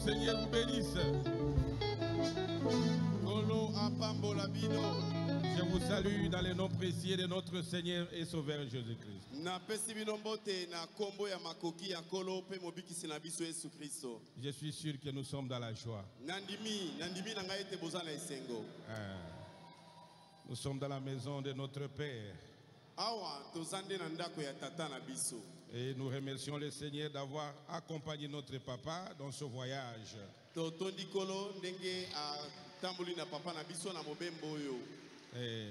Seigneur vous bénisse. Je vous salue dans le nom précieux de notre Seigneur et Sauveur Jésus-Christ. Je suis sûr que nous sommes dans la joie. Nous sommes dans la maison de notre Père. Et nous remercions le Seigneur d'avoir accompagné notre papa dans ce voyage. Et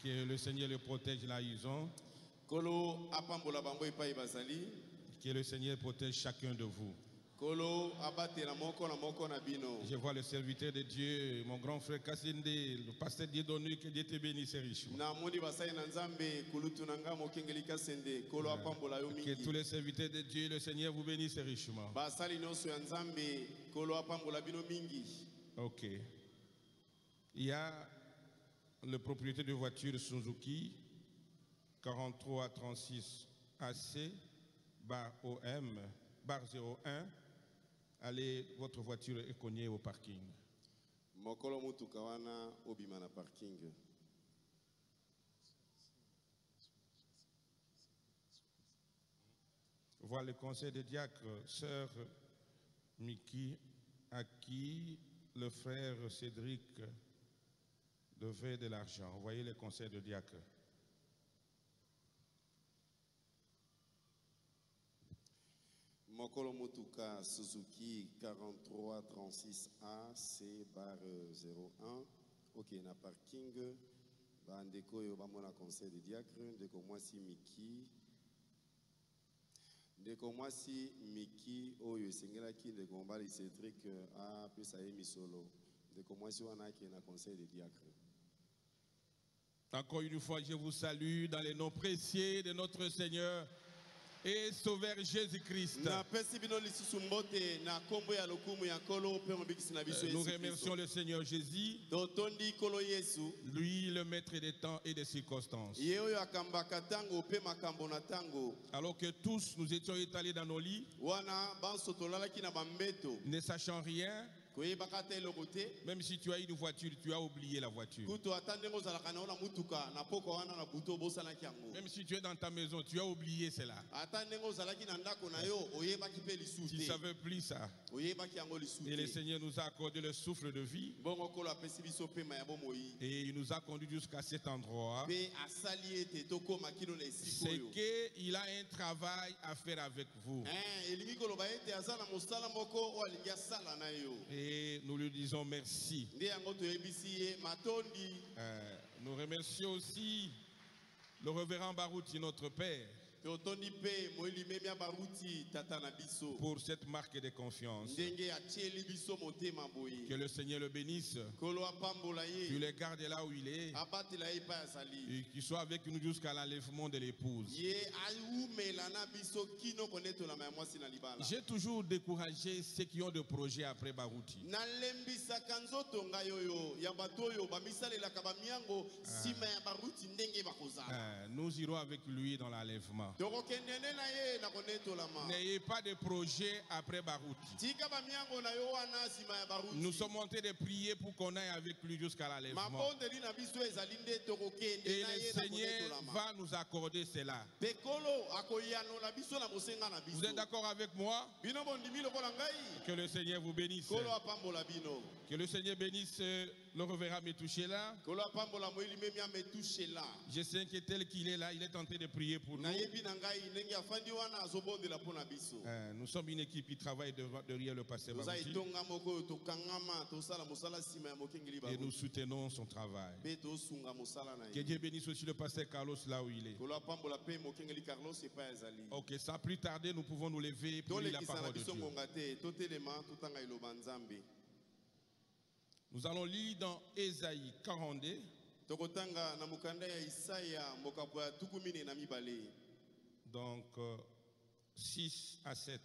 que le Seigneur le protège là ils ont. Que le Seigneur protège chacun de vous. Je vois le serviteur de Dieu, mon grand frère Kassinde, le pasteur Dieudonné, que Dieu te bénisse richement. Que tous les serviteurs de Dieu, le Seigneur vous bénisse richement. Ok. Il y a le propriétaire de voiture Suzuki 4336 AC /OM /01. Allez, votre voiture est cognée au parking. Voilà le conseil des diacres, sœur Miki, à qui le frère Cédric devait de l'argent. Vous voyez le conseil de diacre. Mokolo Motuka Suzuki 4336A C/01. Ok, na parking. Bandeko yo bamona conseil de diacre. Ndeko mwasi Miki. Ndeko mwasi Miki oyo esengelaki ndeko mbali Cédric a pesa ye misolo. Ndeko mwasi wana ki na conseil de diacre. Encore une fois, je vous salue dans les noms précieux de notre Seigneur et Sauveur Jésus-Christ. Nous remercions le Seigneur Jésus, lui le maître des temps et des circonstances. Alors que tous nous étions étalés dans nos lits, ne sachant rien, même si tu as une voiture, tu as oublié la voiture. Même si tu es dans ta maison, tu as oublié cela. Tu ne savais plus ça. Et le Seigneur nous a accordé le souffle de vie. Et il nous a conduit jusqu'à cet endroit. C'est qu'il a un travail à faire avec vous. Et nous lui disons merci. Nous remercions aussi le révérend Barouti, notre Père, pour cette marque de confiance. Que le Seigneur le bénisse, qu'il le garde là où il est, et qu'il soit avec nous jusqu'à l'enlèvement de l'épouse. J'ai toujours découragé ceux qui ont des projets après Barouti. Nous irons avec lui dans l'enlèvement. N'ayez pas de projet après Barouti. Nous sommes en train de prier pour qu'on aille avec lui jusqu'à l'enlèvement. Et le Seigneur va nous accorder cela. Vous êtes d'accord avec moi? Que le Seigneur vous bénisse. Que le Seigneur bénisse le révérend Metouchela. Je sais que tel qu'il est là, il est en train de prier pour nous. Nous sommes une équipe qui travaille derrière le pasteur Barouti. Et nous soutenons son travail. Que Dieu bénisse aussi le pasteur Carlos là où il est. Ok, sans plus tarder, nous pouvons nous lever pour lire la parole de Dieu. Nous allons lire dans Ésaïe 42. Donc 6 à 7.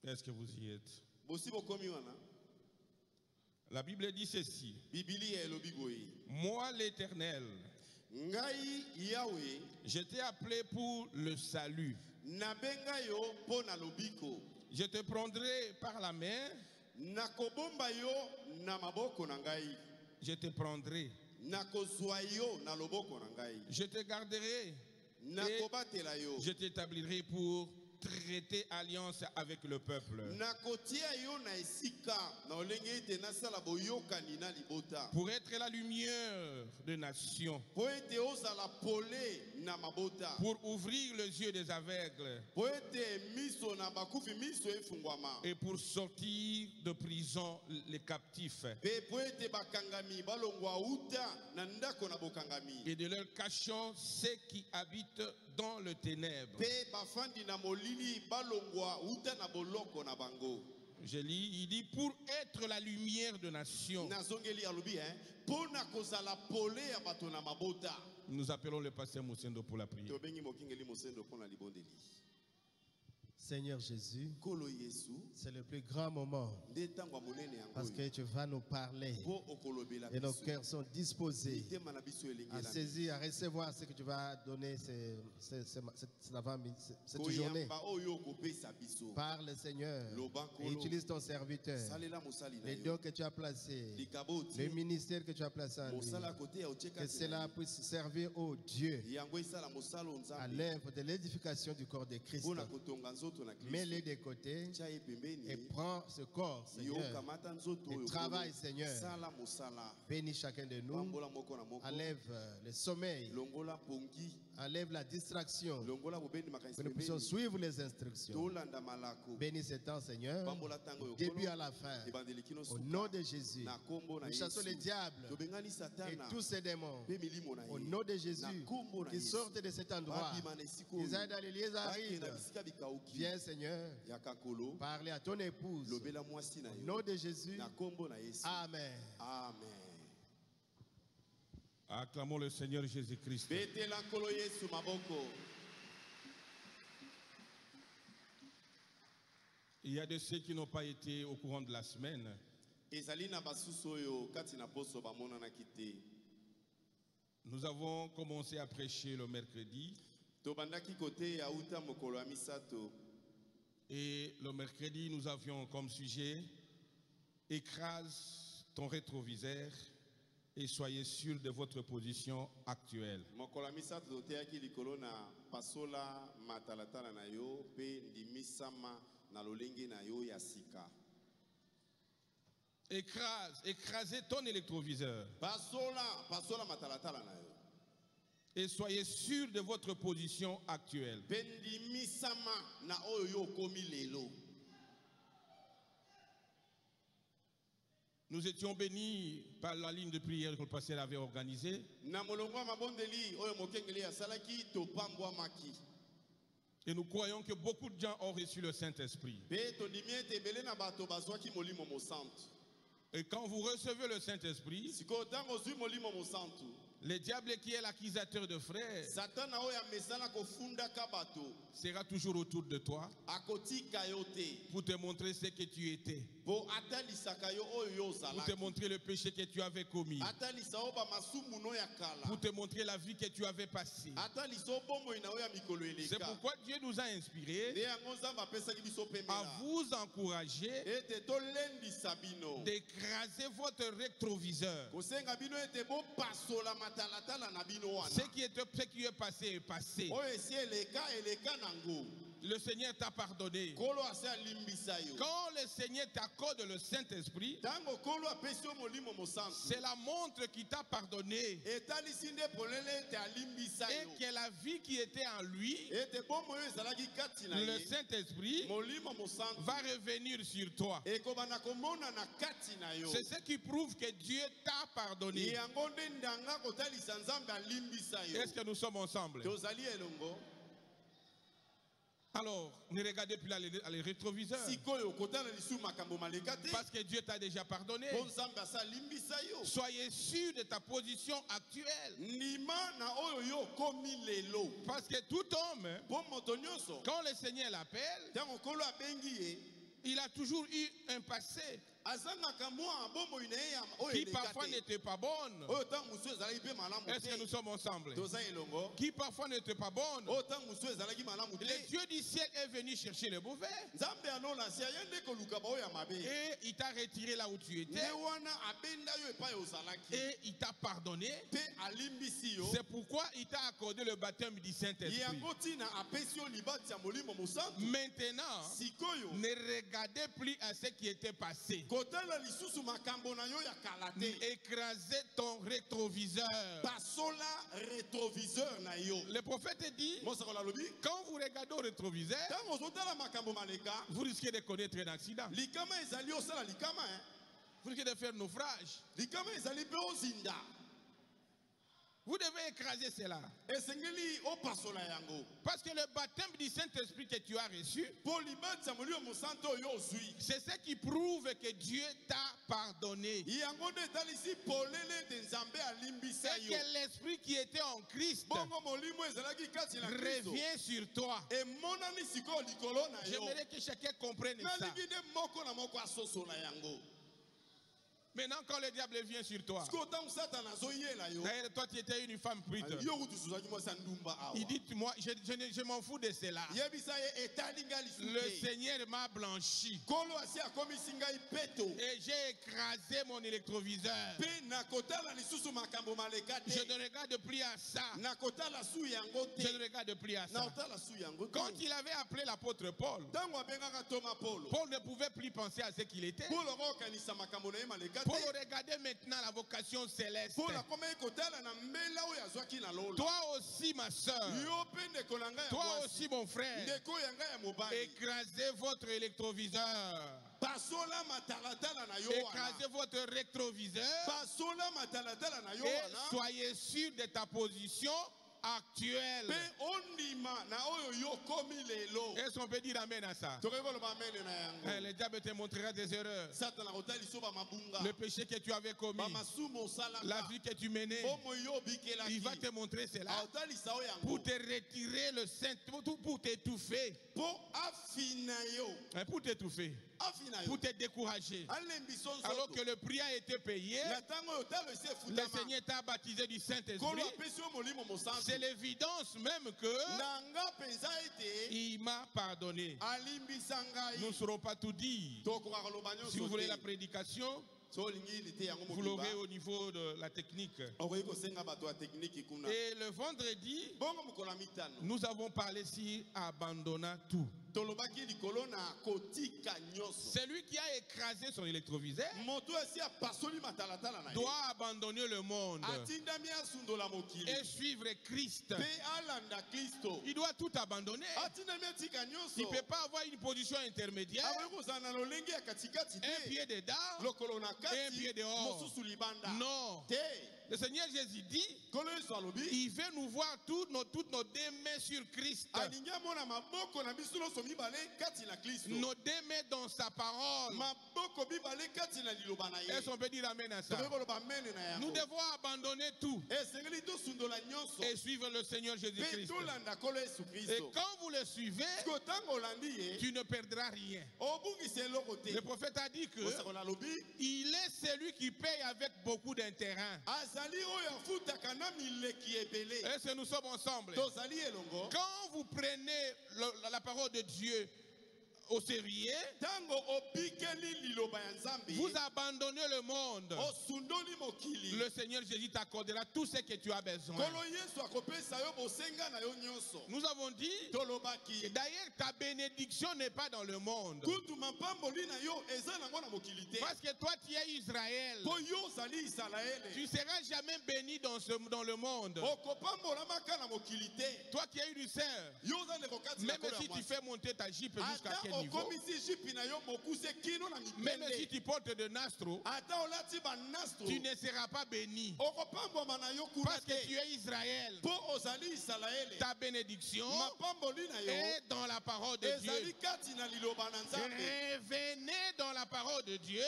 Est-ce que vous y êtes? La Bible dit ceci. Moi l'Éternel, Je t'ai appelé pour le salut. nabenga yo mpo na lobiko. Je te prendrai par la main. Nakobomba yo na maboko na ngai. Je te prendrai. Nakozwa yo na loboko na ngai. Je te garderai. Nakobatela yo. Je t'établirai pour traiter alliance avec le peuple. Nakotia yo na esika na olenge ete nasala boyokani na libota. Pour être la lumière des nations. Po ete ozala pole na mabota. Pour ouvrir les yeux des aveugles. Po ete miso na bakufi miso efungwama. Et pour sortir de prison les captifs. Pe po ete bakangami balongwa uta na ndako na bokangami. Et de leur cachant ceux qui habitent dans le ténèbre. Pe bafandi na molili balongwa uta na boloko na bango. Je lis, il dit pour être la lumière de nation. Nazongeli alubi pona kozala pole ya bato na mabota. Nous appelons le pasteur Mosendo pour la prière. Tobengi mokingeli mosendo pona libondeli. Seigneur Jésus, Kolo Yesu, c'est le plus grand moment ndetangwa monene parce yango. que tu vas nous parler Po okolobela et nos biso. cœurs sont disposés Mitema na biso à elengela. saisir, à recevoir ce que tu vas donner cette journée. Koyamba oyo kopesa biso. Parle Seigneur Loba et kolo. utilise ton serviteur, Salela mosali na les yo. dons que tu as placés, Likaboti. le ministère que tu as placé en lui, Mosala kote ya ocheka. que cela puisse servir au Dieu Yango esala mosalo à nzambe. l'œuvre de l'édification du corps de Christ. Pona kotonga nzoto na Kristo. Mets-les de côté Tia ye et pembeni. prends ce corps, Yo Seigneur, kamata nzoto et oyo. travaille, Seigneur. Sala mosala. Bénis chacun de nous. Pambola moko na moko. Enlève le sommeil, Longola pongi. enlève la distraction, Longola bobendi makanisi que nous puissions pembeni. suivre les instructions. Tolanda malako. Bénis ce temps, Seigneur, Pambola tango yo du début kolo. à la fin. Ebandeli kino Au suka. nom de Jésus, Na kombo na nous chassons les Yesu. diables Tobengani et satana. tous ces démons. Pe milimo na Au ye. nom de Jésus, Na kombo na qu'ils Yesu. sortent de cet endroit, Babima na esika qu'ils oyo. aillent dans les lieux Bake arides. na bisika bikauki. Viens, Seigneur, Yaka kolo. parler à ton épouse. Lobela mwasi na Au yo. nom de Jésus, Na kombo na Yesu. Amen. Amen. Acclamons le Seigneur Jésus-Christ. Betela kolo Yesu maboko. Il y a de ceux qui n'ont pas été au courant de la semaine. Ezali na basusu oyo kati na poso bamona kite. Nous avons commencé à prêcher le mercredi. Tobandaki kote ya uta mokolo ya misato. Et le mercredi, nous avions comme sujet « Écrase ton rétroviseur et soyez sûr de votre position actuelle Mokolo ya misato toteyaki likolo na pasola matalatala na yo pe ndimisama na lolenge na yo ya sika. ». Écrasez ton électroviseur Pasola matalatala na yo. et soyez sûr de votre position actuelle. Pe ndimisama na oyo yo komi lelo. Nous étions bénis par la ligne de prière que le pasteur avait organisée. Na molongwa mabondeli oyo mokengeli asalaki topambwamaki. Et nous croyons que beaucoup de gens ont reçu le Saint-Esprit. Pe tondimi ete ebele na bato bazwaki molimo mosantu. Et quand vous recevez le Saint-Esprit, Sikoyo ntango ozwi molimo mosantu, le diable qui est l'accusateur de frères Satana oyo amesana kofundaka bato sera toujours autour de toi akotika yo te. pour te montrer ce que tu étais, Po atalisaka yo oyo yo pour te ozalaki. montrer le péché que tu avais commis, Atalisa yo bamasumu no ya kala. pour te montrer la vie que tu avais passée. Atalisa yo bomoi na yo ya mikolo C'est eleka. pourquoi Dieu nous a inspirés Nde yango Nzambe apesaki biso à pemela. vous encourager Ete tolendisa bino. d'écraser votre rétroviseur. Kosenga bino ete bopasola matalatala na bino wana. Ce qui est passé est passé. Oyo esi eleka nango. Le Seigneur t'a pardonné. Kolo ase alimbisa yo. Quand le Seigneur t'accorde le Saint-Esprit, Tango kolo apesi yo molimo mosantu. c'est la montre qui t'a pardonné. Etalisi nde polele ete alimbisa Et yo. que la vie qui était en lui, Ete bomoi oyo ezalaki kati na le ye. Saint-Esprit, Molimo mosantu. va revenir sur toi. Ekobana komona na kati na yo. C'est ce qui prouve que Dieu t'a pardonné. Yango nde ndanga kotalisa Nzambe alimbisa yo. Est-ce que nous sommes ensemble? Tozali elongo. Alors, ne regardez plus les rétroviseurs. Sikoyo kotala lisu makambo maleka te. Parce que Dieu t'a déjà pardonné. Po Nzambe asa limbisa yo. Soyez sûr de ta position actuelle. Ndima na oyo yo komi lelo. Parce que tout homme, Po moto nyonso. quand le Seigneur l'appelle, Tango kolo abengi ye. il a toujours eu un passé. qui parfois n'était pas bonne. Est-ce que nous sommes ensemble? Qui parfois n'était pas bonne. Le Dieu du ciel est venu chercher le mauvais. Et il t'a retiré là où tu étais. Et il t'a pardonné. C'est pourquoi il t'a accordé le baptême du Saint-Esprit. Maintenant, ne regardez plus à ce qui était passé. Écrasez ton rétroviseur. Le prophète dit, quand vous regardez au rétroviseur, vous risquez de connaître un accident. Vous risquez de faire naufrage. Vous devez écraser cela. Parce que le baptême du Saint-Esprit que tu as reçu, c'est ce qui prouve que Dieu t'a pardonné. Et que l'Esprit qui était en Christ revient sur toi. J'aimerais que chacun comprenne ça. Maintenant, quand le diable vient sur toi, d'ailleurs, toi tu étais une femme prude. Il dit, moi, je m'en fous de cela. Le Seigneur m'a blanchi. Et j'ai écrasé mon électroviseur. Je ne regarde plus à ça. Je ne regarde plus à ça. Quand il avait appelé l'apôtre Paul, Paul ne pouvait plus penser à ce qu'il était. Pour regarder maintenant la vocation céleste. Toi aussi, ma soeur. Toi aussi, mon frère. Écrasez votre électroviseur. Écrasez votre rétroviseur. Et soyez sûr de ta position actuelle. Est-ce qu'on peut dire amen à ça? Le diable te montrera des erreurs. Le péché que tu avais commis, la vie que tu menais, il va te montrer cela pour te retirer le Saint, pour t'étouffer. Pour t'étouffer. Pour te décourager. Alors que le prix a été payé, le Seigneur t'a baptisé du Saint-Esprit. C'est l'évidence même que il m'a pardonné. Nous ne saurons pas tout dire. Si vous voulez la prédication, vous l'aurez au niveau de la technique. Et le vendredi, nous avons parlé si abandonnant tout. Celui qui a écrasé son électroviseur doit abandonner le monde et suivre Christ. Il doit tout abandonner. Il ne peut pas avoir une position intermédiaire, un pied dedans et un pied dehors. Non. Le Seigneur Jésus dit, il veut nous voir toutes nos deux mains sur Christ. Nos deux mains dans sa parole. Est-ce qu'on peut dire amen à ça? Nous devons abandonner tout et suivre le Seigneur Jésus-Christ. Et quand vous le suivez, tu ne perdras rien. Le prophète a dit que il est celui qui paye avec beaucoup d'intérêt. Est-ce que nous sommes ensemble? Quand vous prenez la parole de Dieu au sérieux, vous abandonnez le monde. Le Seigneur Jésus t'accordera tout ce que tu as besoin. Nous avons dit, d'ailleurs ta bénédiction n'est pas dans le monde. Parce que toi tu es Israël. Tu ne seras jamais béni dans le monde. Toi qui es une sœur, même si tu fais monter ta jupe jusqu'à quel niveau, même si tu portes de nastro, tu ne seras pas béni. Parce que tu es Israël. Ta bénédiction est dans la parole de Dieu. Revenez dans la parole de Dieu.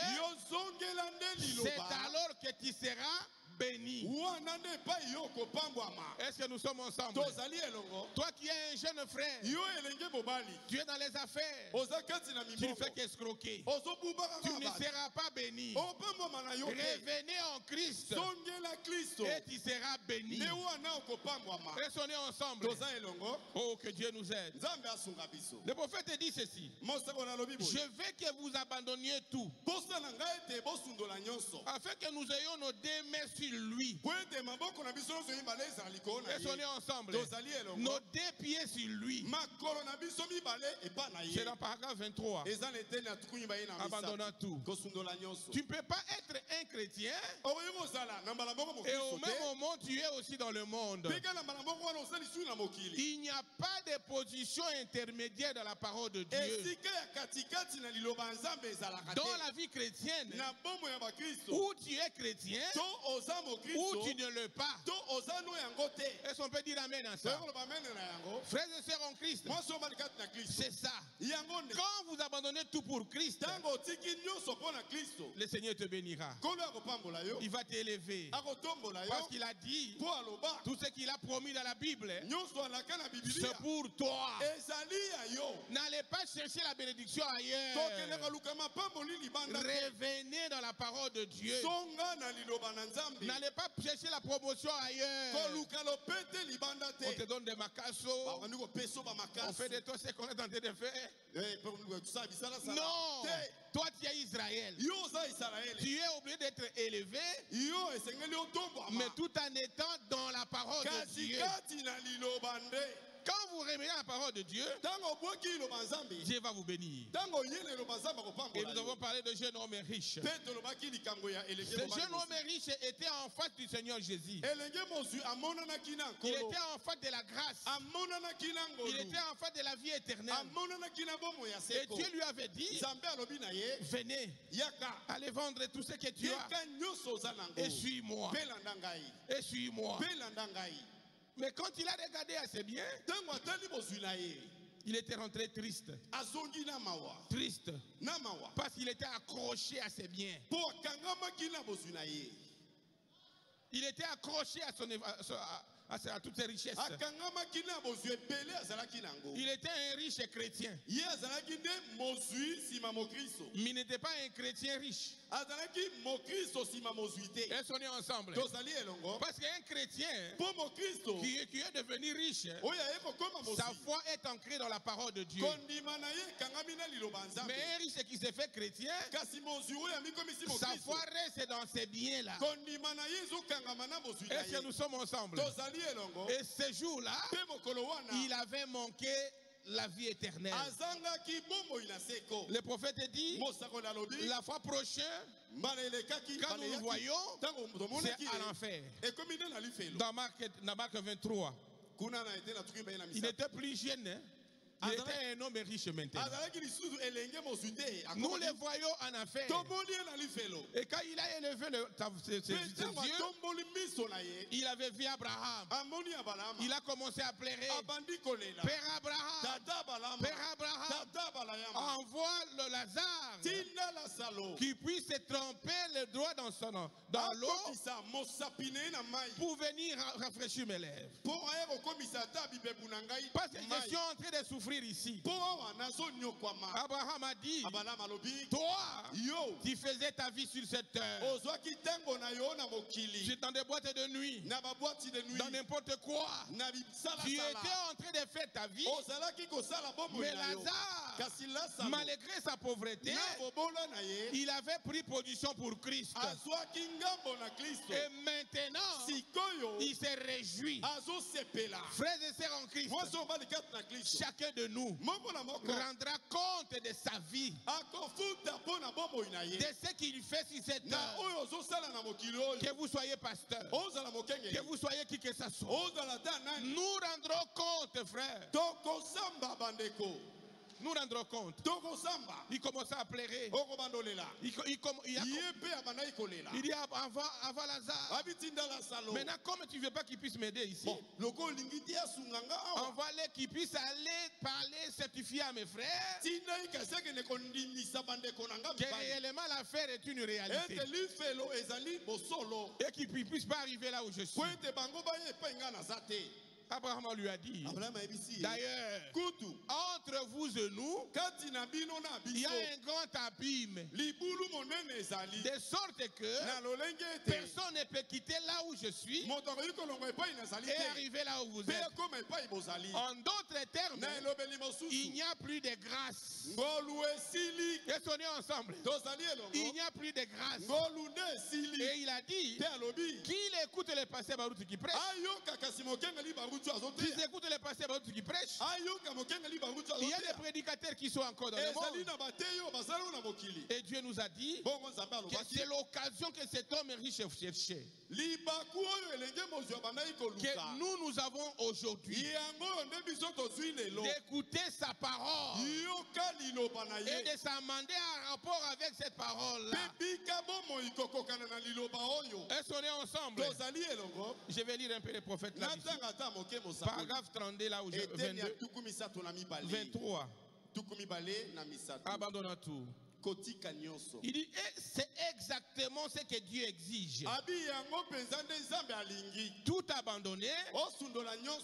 C'est alors que tu seras béni. wana nde epai yo kopambwama. Est-ce que nous sommes ensemble? Tozali elongo. Toi qui es un jeune frère, Yo elenge mobali. tu es dans les affaires, Oza kati na tu ne mibongo. fais qu'escroquer. Ozobuba Tu kaka ne bato. seras pas béni. Opambwama na yo te. Revenez en Christ Songela Kristo. et tu seras béni. Ne wana okopambwama. Restons ensemble. Toza elongo. Oh, que Dieu nous aide. Nzambe asunga biso. Le prophète dit ceci: Mosako na lobi boye. je veux que vous abandonniez tout, Posa na ngai ete bosundola nyonso. afin que nous ayons nos deux mains sur lui. Po ete maboko na biso nyonso mibale ezala likolo na Restons ye. ensemble. Tozali elongo. Nos deux pieds sur lui. Makolo na biso mibale epa na C'est ye. dans paragraphe 23. Eza na eteni ya tuku mibale na Abandonnant misato. tout. Kosundola nyonso. Tu ne peux pas être un chrétien Okoki kozala na mbala moko et au mokristo même te. moment tu es aussi dans le monde. Peka na mbala moko wana osali su na mokili. Il n'y a pas de position intermédiaire dans la parole de Dieu. Esika ya katikati na liloba ya Nzambe ezalaka Dans te. la vie chrétienne, Na bombo ya bakristo. où tu es chrétien, To oza ou mokristo. tu ne le pas. To oza no yango te. Est-ce qu'on peut dire amen à ça? Toyokoloba mene na yango. Frères et sœurs en Christ, Mwasi obali kati na kristo. c'est ça. Yango nde. Quand vous abandonnez tout pour Christ, Tango otiki nyonso mpo na kristo. le Seigneur te bénira. Nkolo akopambola yo. Il va t'élever. Akotombola Parce yo. qu'il a dit, Mpo aloba. tout ce qu'il a promis dans la Bible, Nyonso alaka na c'est bibilia. pour toi. Ezali ya yo. N'allez pas chercher la bénédiction Tokende ailleurs. kaluka mapamboli libanda te. Revenez dans la parole de Dieu. Songa na liloba na Nzambe. N'allez pas chercher la promotion ailleurs. Koluka lopete libanda On te te. donne des macassos. Bakandi kopesa ba On fait makasi. de toi ce qu'on est en train de faire. Tusala bisala sala. Non. Te. Toi, tu es Israël. Yo oza Israele. Tu es obligé d'être élevé, Yo esengeli otombwama. mais tout en étant dans la parole de Dieu. Katikati na liloba nde. Quand vous revenez à la parole de Dieu, Tango obwaki liloba Nzambe. Dieu va vous bénir. Tango oyele liloba Nzambe Et akopambola nous avons yo. parlé de jeune homme riche. Pe tolobaki likambo ya elenge Ce mobali jeune mosusu. homme riche était en face du Seigneur Jésus. Elenge mozwi amonanaki na Il nkolo. était en face de la grâce. Amonanaki na Il ngolu. était en face de la vie éternelle. Amonanaki na bomoi ya Et seko. Dieu lui avait dit, Nzambe alobi na ye. venez, Yaka. allez vendre tout ce que tu as Yeka nyonso oza nango. et suis-moi. Mpe landa ngai. Et suis-moi. Mpe landa ngai. Mais quand il a regardé assez bien, Ntango atali bozwi na ye. il était rentré triste. Azongi na mawa. Triste. Na mawa. Parce qu'il était accroché à ses biens. Po akangamaki na bozwi na ye. Il était accroché à toutes ses richesses. Akangamaki na bozwi ebele azalaki nango. Il était un riche chrétien. Ye azalaki nde mozwi nsima mokristo. Mais il n'était pas un chrétien riche. Azalaki mokristo nsima mozwi te. Elles sont nées ensemble. Tozali elongo. Parce qu'un chrétien Po mokristo. qui est devenu riche, Oyo aye kokoma sa mozwi. foi est ancrée dans la parole de Dieu. Kondima na ye ekangami na liloba ya Nzambe. Mais un riche qui s'est fait chrétien, Kasi mozwi oyo amikomisi sa mokristo. foi reste dans ces biens-là. Kondima na ye ezokangama na mozwi na Est-ce que ye. nous sommes ensemble? Tozali elongo. Et ce jour-là, Mpe mokolo wana. il avait manqué la vie éternelle. Azangaki bomoi na seko. Le prophète dit, Mosakoli alobi. la fois prochaine, Mbala elekaki. quand nous le voyons, Tango c'est tomonaki à ye. l'enfer. Ekomi nde na lifelo. Dans Marc 23, Kuna na ete na tuki mbaye na il misa. était plus jeune. Hein? Il était un homme riche maintenant. Azalaki lisusu elenge mozwi te. Nous le voyons en enfer. Tomoni ye na lifelo. Et quand il a élevé ses Mpe yeux, ntango atomboli miso na ye. il avait vu Abraham. Amoni Abalama. Il a commencé à pleurer. Abandi kolela. Père Abraham, Tata Balama. Père Abraham, Tata Balayama. envoie le Lazare Tinda la salo. qui puisse tremper le doigt dans l'eau Akokisa mosapine na mai. pour venir rafraîchir mes lèvres. Po aye kokomisa ata bibebu na ngai. Parce que je mai. suis en train de souffrir ici. Po awa nazonyokwama. Abraham a dit, Abalama alobi. toi, Yo. tu faisais ta vie sur cette terre, Ozwaki ntango na yo na mokili. dans des boîtes de nuit, Na babwati de nuit. dans n'importe quoi. Na bisala Tu étais sala. en train de faire ta vie, Ozalaki kosala bomoi mais na yo. Lazare, Kasi Lazaro. malgré sa pauvreté, Na bobola na ye. il avait pris position pour Christ. Azwaki ngambo na Kristo. Et maintenant, Sikoyo. il se réjouit. Azosepela. Frères et sœurs en Christ, Mwasi obali kati na Kristo. chacun de nous Moko na moko. rendra compte de sa vie, Akofuta mpo na bomoi na ye. de ce qu'il fait sur cette Na terre. oyo ozosala na mokili oyo. Que vous soyez pasteur, Ozala que mokengeli. vous soyez qui que ce soit. Ozala ta nani. Nous rendrons compte, frère. Tokosamba bandeko. nous rendrons compte. Il commença à pleurer. Il dit avant Lazare. Maintenant, comme tu ne veux pas qu'il puisse m'aider ici, envoie-les qu'il puisse aller parler, certifier à mes frères que réellement l'affaire est une réalité. Et qu'il ne puisse pas arriver là où je suis. Abraham lui a dit, d'ailleurs, entre vous et nous, il y a un grand abîme, de sorte que personne ne peut quitter là où je suis et arriver là où vous êtes. En d'autres termes, il n'y a plus de grâce. Est-ce qu'on est ensemble? Il n'y a plus de grâce. Et il a dit qu'il écoute les pasteurs Baruti qui prêchent. Qu'ils écoutent les pasteurs Baruti qui prêchent. Il y a des prédicateurs qui sont encore dans le monde. Et Dieu nous a dit que c'est l'occasion que cet homme riche cherchait. Que nous avons aujourd'hui d'écouter sa parole et de s'amender en rapport avec cette parole-là. Est-ce qu'on est ensemble? Je vais lire un peu les prophètes là. Paragraphe 32 là où je 22, 23. Abandonnons tout. Il dit, c'est exactement ce que Dieu exige. Tout abandonner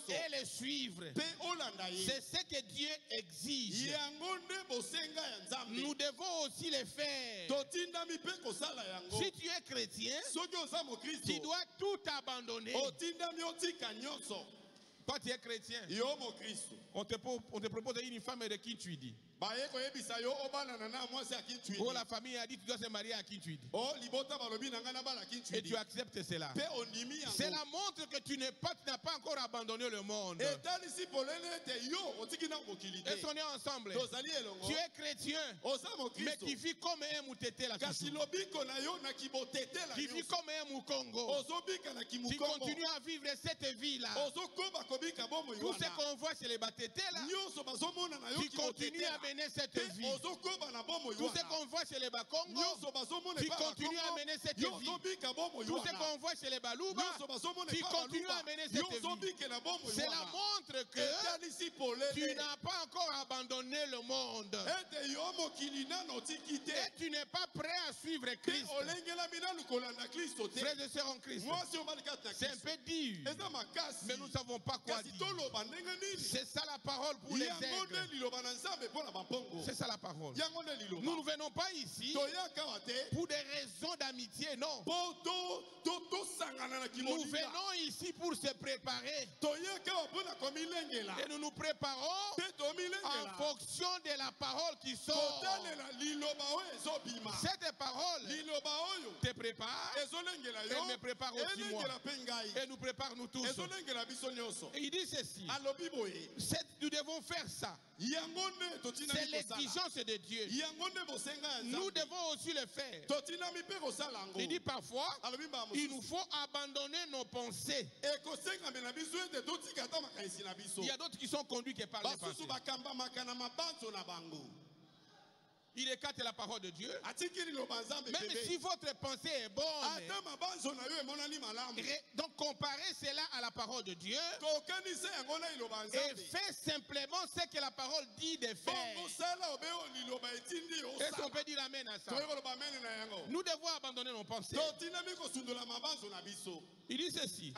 et le suivre. C'est ce que Dieu exige. Nous devons aussi le faire. Si tu es chrétien, tu dois tout abandonner. Toi, tu es chrétien. On te propose une femme de qui tu dis. Oh, la famille a dit que tu dois se marier à qui tu dis. Et tu acceptes cela. Cela montre que tu n'as pas encore abandonné le monde. Est-ce qu'on est ensemble? Tu es chrétien, mais tu vis comme un moutete là. Tu vis comme un moukongo. Tu continues à vivre cette vie-là. Tout ce qu'on voit chez les batétés là, tu continues à mener cette vie. Tout ce qu'on voit chez les Bakongo, tu continues à mener cette vie. Tout ce qu'on voit chez les Balouba, tu continues à mener cette vie. Cela montre que tu n'as pas encore abandonné le monde. Et tu n'es pas prêt à suivre Christ. Frères et sœurs en Christ, c'est un peu dur, mais nous ne savons pas quoi dire. C'est ça la parole pour les aigles. C'est ça la parole. Nous ne venons pas ici pour des raisons d'amitié, non. Nous venons ici pour se préparer. Et nous nous préparons en fonction de la parole qui sort. Cette parole te prépare et me prépare aussi moi. Et nous prépare nous tous. Et il dit ceci. Nous devons faire ça. C'est l'exigence de Dieu. Nous devons aussi le faire. Il dit parfois, il nous faut abandonner nos pensées. Il y a d'autres qui sont conduits que par les pensées. Il écarte la parole de Dieu. Même si votre pensée est bonne, donc comparez cela à la parole de Dieu et faites simplement ce que la parole dit de faire. Est-ce qu'on peut dire amen à ça? Nous devons abandonner nos pensées. Il dit ceci.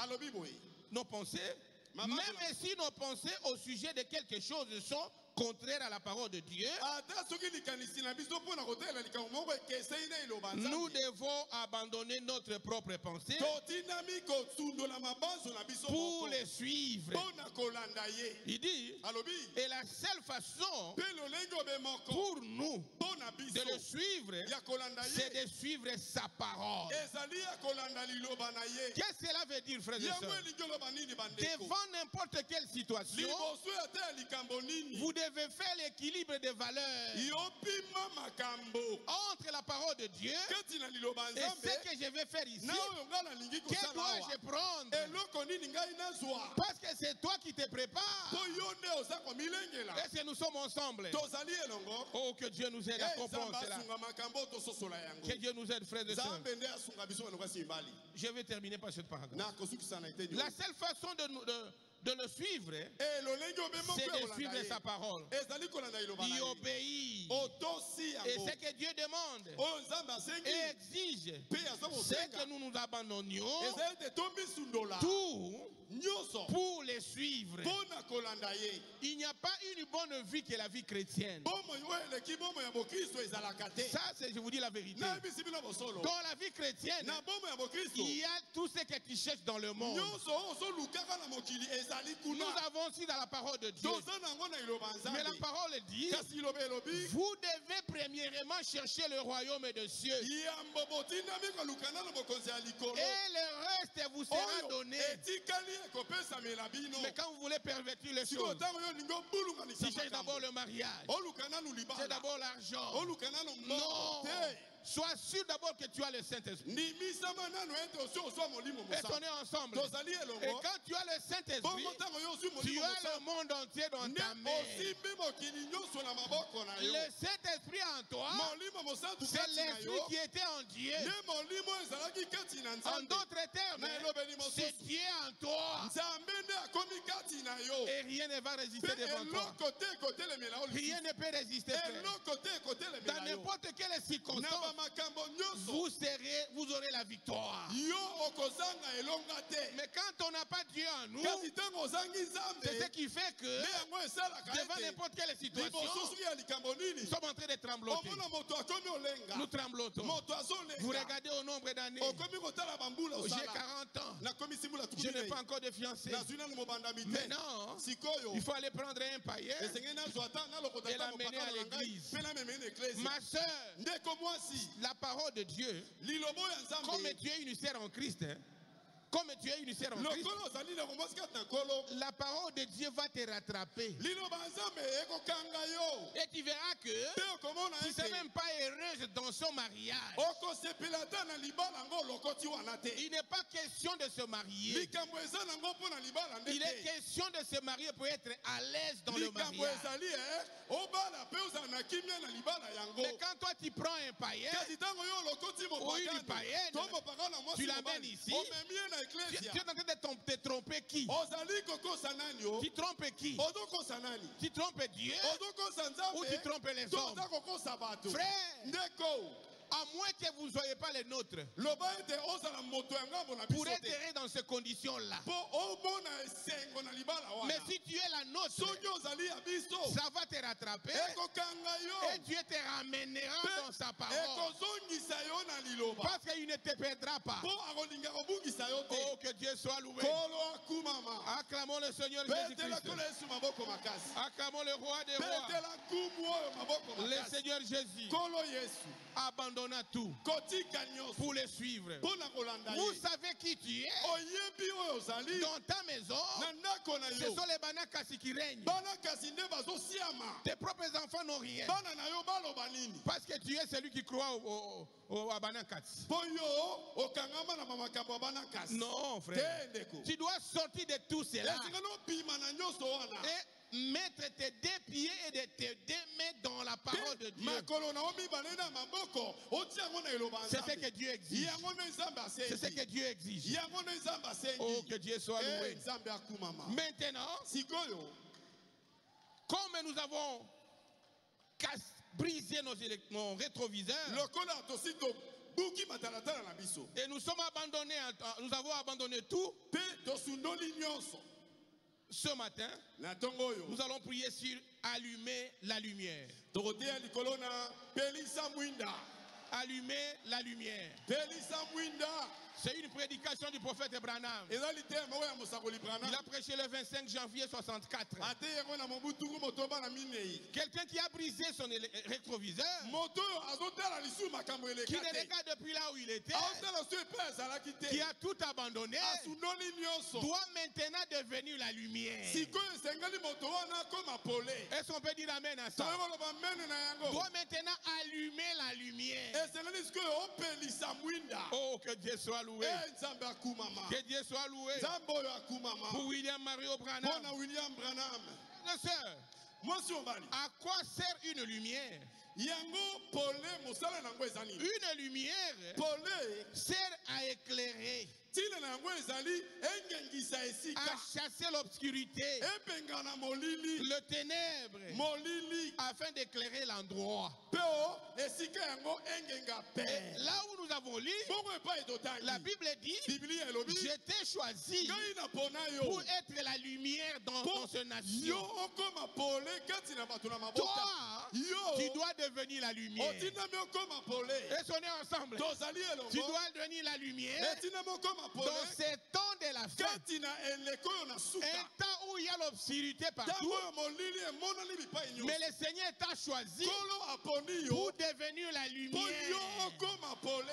Nos pensées, même si nos pensées au sujet de quelque chose sont contraires à la parole de Dieu, nous devons abandonner notre propre pensée pour les suivre. Il dit, et la seule façon pour nous De le suivre, c'est de suivre sa parole. Qu'est-ce que cela veut dire, frères et sœurs? Devant n'importe quelle situation, vous devez faire l'équilibre des valeurs entre la parole de Dieu et ce que je vais faire ici. Que dois-je prendre? Parce que c'est toi qui te prépares. Est-ce que nous sommes ensemble? Oh, que Dieu nous aide à comprendre cela. Que Dieu nous aide, frères et sœurs. Je vais terminer par cette paragraphe. La seule façon de le suivre, c'est de suivre sa parole. Il obéit. Et ce que Dieu demande et exige, c'est que nous nous abandonnions tout pour les suivre. Il n'y a pas une bonne vie que la vie chrétienne. Ça, je vous dis la vérité. Dans la vie chrétienne, il y a tout ce que tu cherches dans le monde. Nous avons aussi dans la parole de Dieu. Mais la parole dit, vous devez premièrement chercher le royaume des cieux. Et le reste vous sera donné. Mais quand vous voulez pervertir les choses, tu cherches d'abord le mariage. C'est d'abord l'argent. Non. Sois sûr d'abord que tu as le Saint-Esprit. Est-ce qu'on est ensemble? Et quand tu as le Saint-Esprit, tu as le monde entier dans ta main. Le Saint-Esprit en toi, c'est l'Esprit qui était en Dieu. En d'autres termes, c'est Dieu en toi. Et rien ne va résister devant toi. Rien ne peut résister. Dans n'importe quelle circonstance, vous aurez la victoire. Mais quand on n'a pas Dieu en nous, c'est ce qui fait que devant n'importe quelle situation, nous sommes en train de trembloter. Nous tremblotons. Vous regardez au nombre d'années. J'ai 40 ans. Je n'ai pas encore de fiancé. Maintenant, il faut aller prendre un païen et l'amener à l'église. Ma soeur, la parole de Dieu, comme tu es une sœur en Christ, comme tu es une sœur en Christ, la parole de Dieu va te rattraper. Et tu verras que tu ne seras même pas heureuse dans son mariage. Il n'est pas question de se marier. Il est question de se marier pour être à l'aise dans le mariage. Mais quand toi tu prends un païen ou une païenne, tu l'amènes ici, tu es en train de te tromper qui? Tu trompes qui? Tu trompes Dieu ou tu trompes les hommes? Frère, à moins que vous ne soyez pas les nôtres, pour être dans ces conditions-là. Mais si tu es la nôtre, ça va te rattraper et Dieu te ramènera dans sa parole. Parce qu'il ne te perdra pas. Oh, que Dieu soit loué. Acclamons le Seigneur Jésus-Christ. Acclamons le roi des rois. Le Seigneur Jésus abandonna tout pour le suivre. Vous savez qui tu es. Dans ta maison, ce sont les Banakasi qui règnent. Tes propres enfants n'ont rien. Parce que tu es celui qui croit au Banakasi. Non, frère. Tu dois sortir de tout cela et mettre tes deux pieds et tes deux mains dans la parole de Dieu. C'est ce que Dieu exige. C'est ce que Dieu exige. Oh, que Dieu soit loué. Maintenant, comme nous avons brisé nos rétroviseurs, et nous sommes abandonnés, nous avons abandonné tout. Ce matin, nous allons prier sur allumer la lumière. Allumer la lumière. C'est une prédication du prophète Branham. ezali tema oyo ya mosakoli Il Branham a prêché le 25 janvier 64. ate yango na mobutuku motoba na minei Quelqu'un qui a brisé son rétroviseur, moto oyo azotala lisusu makambo qui eleka ne te regarde depuis là où il était, aotala so epe azalaki te qui a tout abandonné, asundoli nyonso doit maintenant devenir la lumière. sikoyo esengeli moto wana akoma pole Est-ce qu'on peut dire amen à ça? toyei koloba mene na yango Doit maintenant allumer la lumière. esengeli sikoyo opelisa mwinda Oh, que Dieu soit loué. nzambe akumama Que Dieu soit loué. nzambe oyo akumama Pour William Mario mpo Branham. na William Branham Mes sœurs, mwasi mobali à quoi sert une lumière? yango pole mosala na yango eza nini Une lumière pole sert à éclairer, ntina na yango ezali engengisa à esika chasser l'obscurité, ebengana molili le ténèbre, molili afin d'éclairer l'endroit. mpe o esika yango engenga Et pe là où nous avons lu, bongo epai la totangi Bible dit, biblia elobi je t'ai choisi ngai napona pour yo être la lumière dans mpo ce yo nation. okoma pole kati na bato na mabota Toi, tu yo dois devenir la lumière. otindami okoma pole Et on est ensemble. tozali Tu elongo dois devenir la lumière etindami okoma pole dans ces temps de la fin. kati na eleko oyo na Un suka temps où il y a l'obscurité ntango partout. oyo molili emonani bipai Mais nyonso le Seigneur t'a choisi kolo aponi pour yo devenir la mpo yo lumière. okoma pole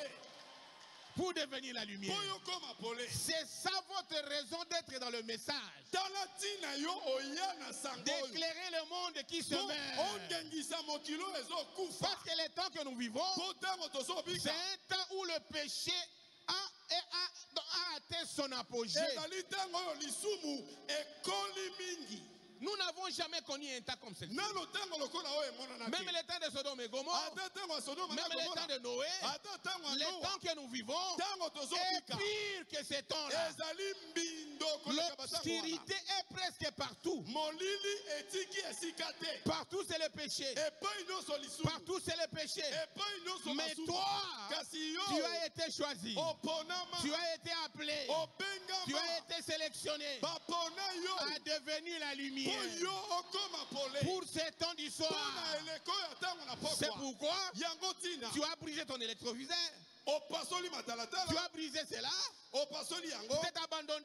Pour devenir la lumière. mpo yo okoma pole C'est ça votre raison d'être dans le message. tala ntina yo oya na sango oyo D'éclairer le monde qui se mpo meurt. ongengisa mokili oyo ezokufa Parce que le temps que nous vivons, mpo ntango c'est tozobika un temps où le péché a atteint son apogée. ezali ntango oyo lisumu ekoli mingi Nous n'avons jamais connu un temps comme celui-ci. nano ntango lokola oyo emonana Même te le temps de Sodome et Gomorrhe, ata ntango ya sodoma na même le temps gomora de Noé, ata ntango ya le noa temps que nous vivons ntango est tozobika pire que ce temps-là. ezali mbindo koleka basango L'obscurité wana est presque partout. molili etiki esika te Partout c'est le péché. epai nyonso lisumu Partout c'est le péché. epai nyonso Mais masumu toi, kasi yo tu as été choisi. oponama Tu as été appelé. Tu obengama as été sélectionné bapona yo à devenir la mpo lumière yo okoma pole pour ces temps du mpo soir. na eleko oyo ntango na C'est pokwa pourquoi yango ntina tu as brisé ton électroviseur. opasoli Tu matalatala as brisé cela. opasoli yango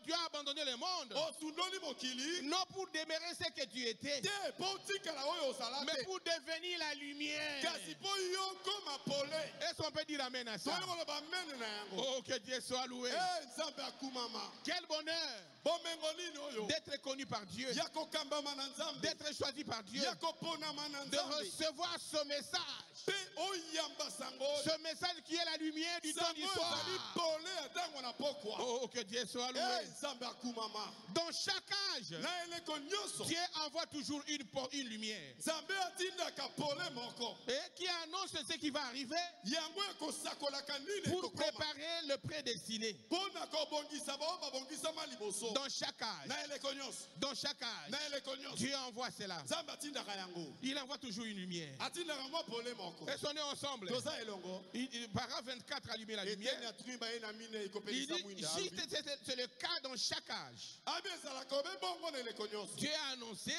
Tu as abandonné le monde. osundoli mokili Non pour demeurer ce que tu étais, te mpo otikala oyo osala mais te pour devenir la lumière. kasi mpo yo okoma pole Est-ce qu'on peut dire amen à ça? toyo koloba mene na yango Oh, que Dieu soit loué. nzambe akumama Quel bonheur bomengo nini oyo d'être connu par Dieu, ya kokambama na nzambe d'être choisi par Dieu, ya koponama na de nzambe recevoir ce message. mpe oyamba sango oyo Ce message qui est la lumière du temps sango du oyo ezali soir. pole ya ntango na pokwa Oh, que Dieu soit loué. nzambe akumama Dans chaque âge, na eleko nyonso Dieu envoie toujours une lumière nzambe atindaka pole moko et qui annonce ce qui va arriver yango ekosakolaka nini pour ekokoma préparer le prédestiné. mpo na kobongisa bao babongisama liboso Dans chaque âge, na eleko nyonso dans chaque âge, na eleko nyonso Dieu envoie cela. nzambe atindaka yango Il envoie toujours une lumière. atindaka mwa pole moko Et on est ensemble. toza elongo Paragraphe 24, allumer la eteni lumière. atuni baye na mine Il ekopelisa dit, mwinda c'est le cas dans chaque âge. abi ezalaka obe bongo na eleko nyonso Dieu a annoncé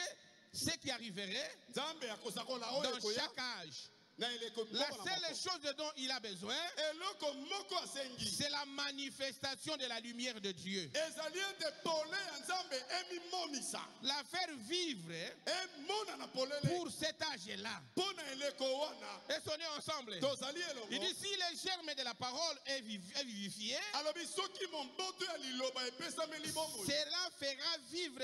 ce qui arriverait nzambe akosakola oyo dans ekoya chaque âge. na eleko La moko na seule moko chose dont il a besoin, eloko moko asengi c'est la manifestation de la lumière de Dieu. ezali ete pole ya nzambe emimonisa La faire vivre emona na polele pour cet âge-là. mpo na eleko wana Et on est ensemble. tozali Il elongo dit si le germe de la parole est vivifié, alobi soki momboto ya liloba epesameli bomoi cela fera vivre.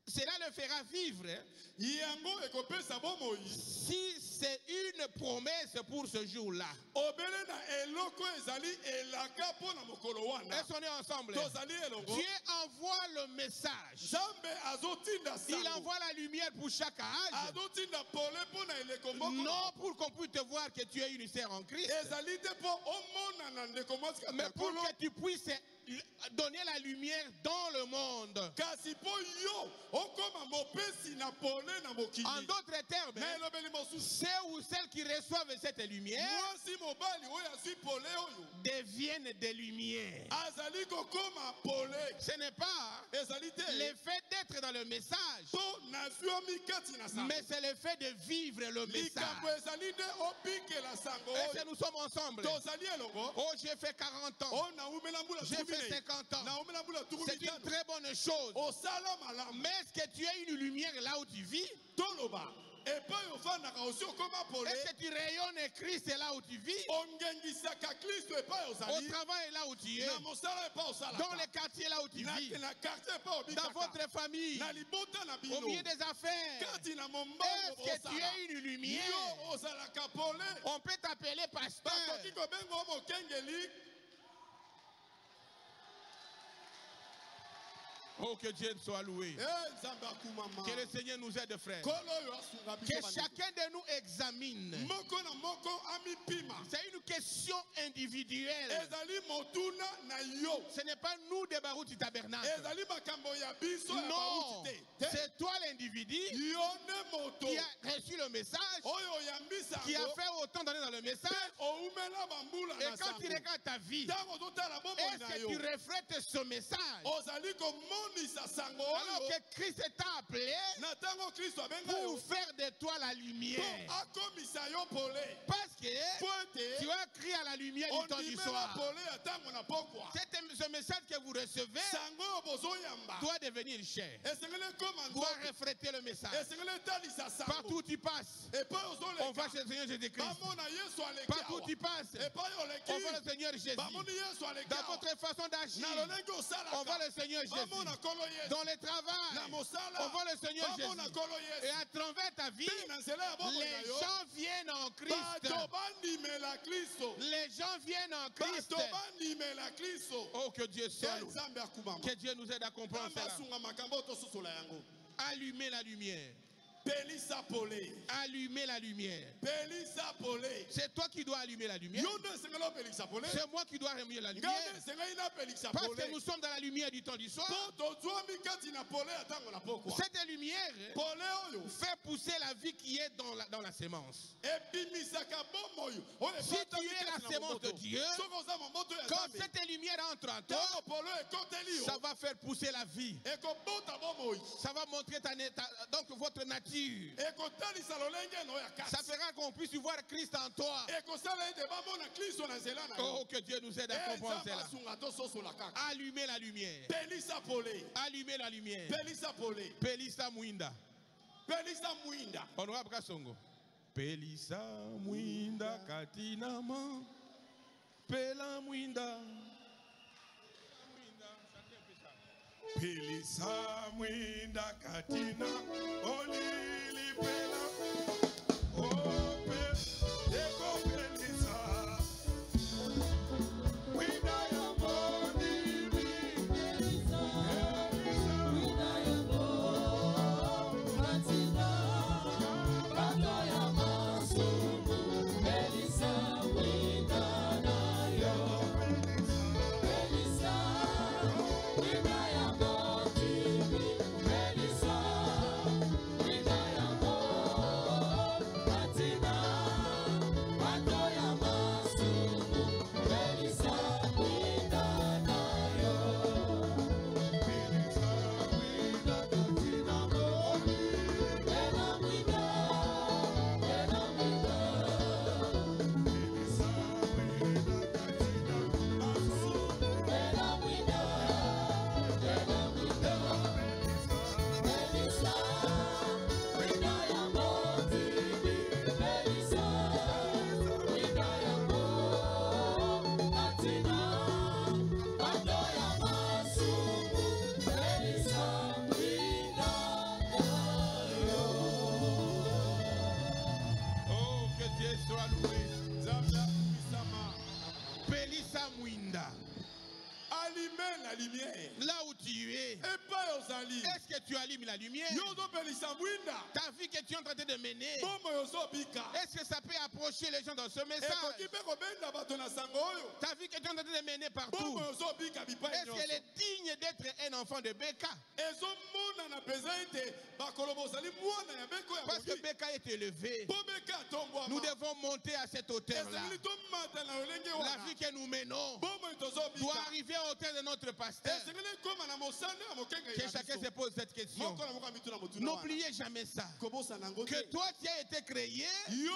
Cela le fera vivre yango ekopesa bomoi si c'est une promesse pour ce jour-là. obele na eloko ezali elaka mpo na mokolo wana Est-ce qu'on est ensemble? tozali elongo Dieu envoie le message. nzambe azotinda Il sango envoie la lumière pour chaque âge. azotinda pole mpo na eleko moko Non pour qu'on puisse te voir que tu es une sœur en Christ, ezali te mpo omonana ndeko mwasi kati mais ya pour nkolo que tu puisses donner la lumière dans le monde. kasi mpo yo okoma mopesi En d'autres termes, ceux ou celles qui reçoivent cette lumière deviennent des lumières. Ce n'est pas le fait d'être dans le message, mais c'est le fait de vivre le message. Est-ce que nous sommes ensemble? Oh, j'ai fait 40 ans. J'ai fait 50 ans. C'est une très bonne chose. Mais est-ce que tu as une lumière là où tu vis? Est-ce que tu rayonnes Christ là où tu vis? Au travail là où tu es? Dans le quartier là où tu vis? Dans votre famille? Au milieu des affaires? Est-ce que tu as une lumière? On peut t'appeler pasteur. Oh, que Dieu soit loué. Que le Seigneur nous aide, frère. Que chacun de nous examine. C'est une question individuelle. Ce n'est pas nous des Baroutes du tabernacle. Non, c'est toi l'individu qui a reçu le message, qui a fait autant d'années dans le message. Et quand tu regardes ta vie, est-ce que tu reflètes ce message? Alors que Christ t'a appelé pour faire de toi la lumière. Parce que tu as crié à la lumière du temps du soir. Ce message que vous recevez doit devenir chair, doit refléter le message. Partout où tu passes, on va chez le Seigneur Jésus-Christ. Partout où tu passes, on voit le Seigneur Jésus. Dans votre façon d'agir, on voit le Seigneur Jésus. Dans le travail, on voit le Seigneur Jésus. Et à travers ta vie, les gens viennent en Christ. Les gens viennent en Christ. Oh, que Dieu soit loué. Que Dieu nous aide à comprendre cela. Allumez la lumière. Allumer la lumière. C'est toi qui dois allumer la lumière. C'est moi qui dois allumer la lumière. Parce que nous sommes dans la lumière du temps du soir. Cette lumière fait pousser la vie qui est dans la sémence. Si tu es la sémence de Dieu, quand cette lumière entre en toi, ça va faire pousser la vie. Ça va montrer donc votre nature. Ça fera qu'on puisse voir Christ en toi. Oh, que Dieu nous aide à comprendre cela. Allumez la lumière. Allumez la lumière. Pelisa Mwinda. Honorable Kasongo. Pelisa Mwinda Katinama. Pela Mwinda. Pelisa Mwinda Katina Olili Pela Ope Deko Pelisa Mwinda ya Monimi Pelisa Mwinda ya Katina Bato ya Masumu Pelisa Mwinda na yo Pelisa Mwinda ya allumer la lumière. Là où tu es, est-ce que tu allumes la lumière? Ta vie que tu es en train de mener, est-ce que ça peut approcher les gens dans ce message? Ta vie que tu es en train de mener partout, est-ce qu'elle est digne d'être un enfant de Beka? Parce que Beka est élevé, nous devons monter à cette hauteur-là. La vie que nous menons doit arriver à hauteur de notre pasteur. Que chacun se pose cette question. N'oubliez jamais ça. Que toi tu as été créé, Dieu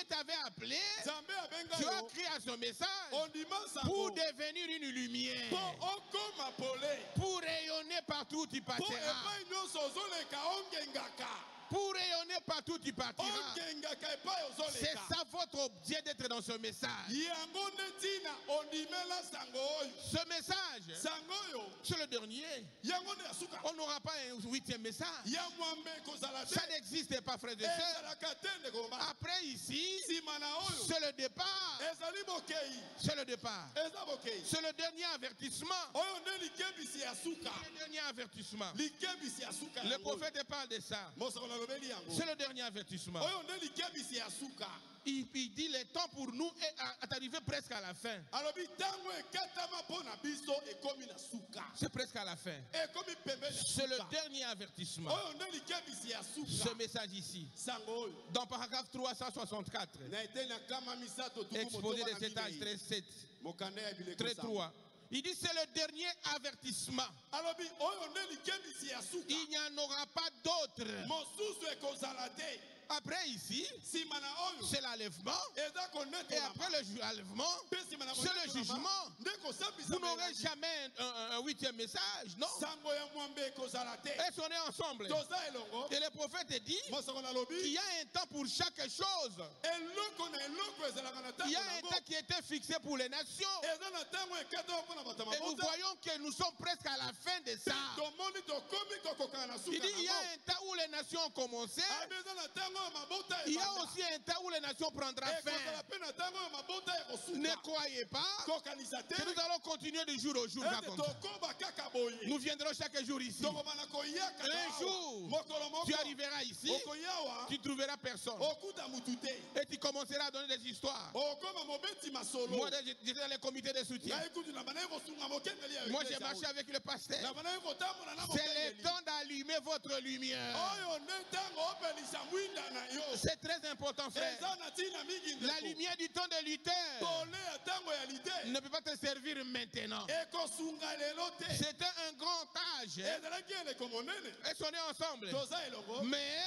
t'avait appelé, tu as crié à son message pour devenir une lumière, pour rayonner partout où tu partiras. Pour rayonner partout où tu partiras. C'est ça votre objet d'être dans ce message. Ce message, c'est le dernier. On n'aura pas un 8e message. Ça n'existe pas, frères et sœurs. Après ici, c'est le départ. C'est le départ. C'est le dernier avertissement. Le dernier avertissement. Le prophète parle de ça. C'est le dernier avertissement. Il dit le temps pour nous est arrivé presque à la fin. C'est presque à la fin. C'est le dernier avertissement. Ce message ici, dans paragraphe 364, exposé de cet âge 13.7, 13.3. Il dit c'est le dernier avertissement. Il n'y en aura pas d'autre. Après ici, c'est l'enlèvement. Et après l'enlèvement, c'est le jugement. Vous n'aurez jamais un 8e message, non? Est-ce qu'on est ensemble? Et le prophète dit qu'il y a un temps pour chaque chose. Il y a un temps qui était fixé pour les nations. Et nous voyons que nous sommes presque à la fin de ça. Il dit il y a un temps où les nations ont commencé. Il y a aussi un temps où les nations prendront fin. Ne croyez pas que nous allons continuer de jour au jour. Nous viendrons chaque jour ici. Un jour, tu arriveras ici, tu trouveras personne. Et tu commenceras à donner des histoires. Moi, j'étais dans les comités de soutien. Moi, j'ai marché avec le pasteur. C'est le temps d'allumer votre lumière. C'est très important, frère. La lumière du temps de Luther ne peut pas te servir maintenant. C'était un grand âge. Est-ce qu'on est ensemble? Mais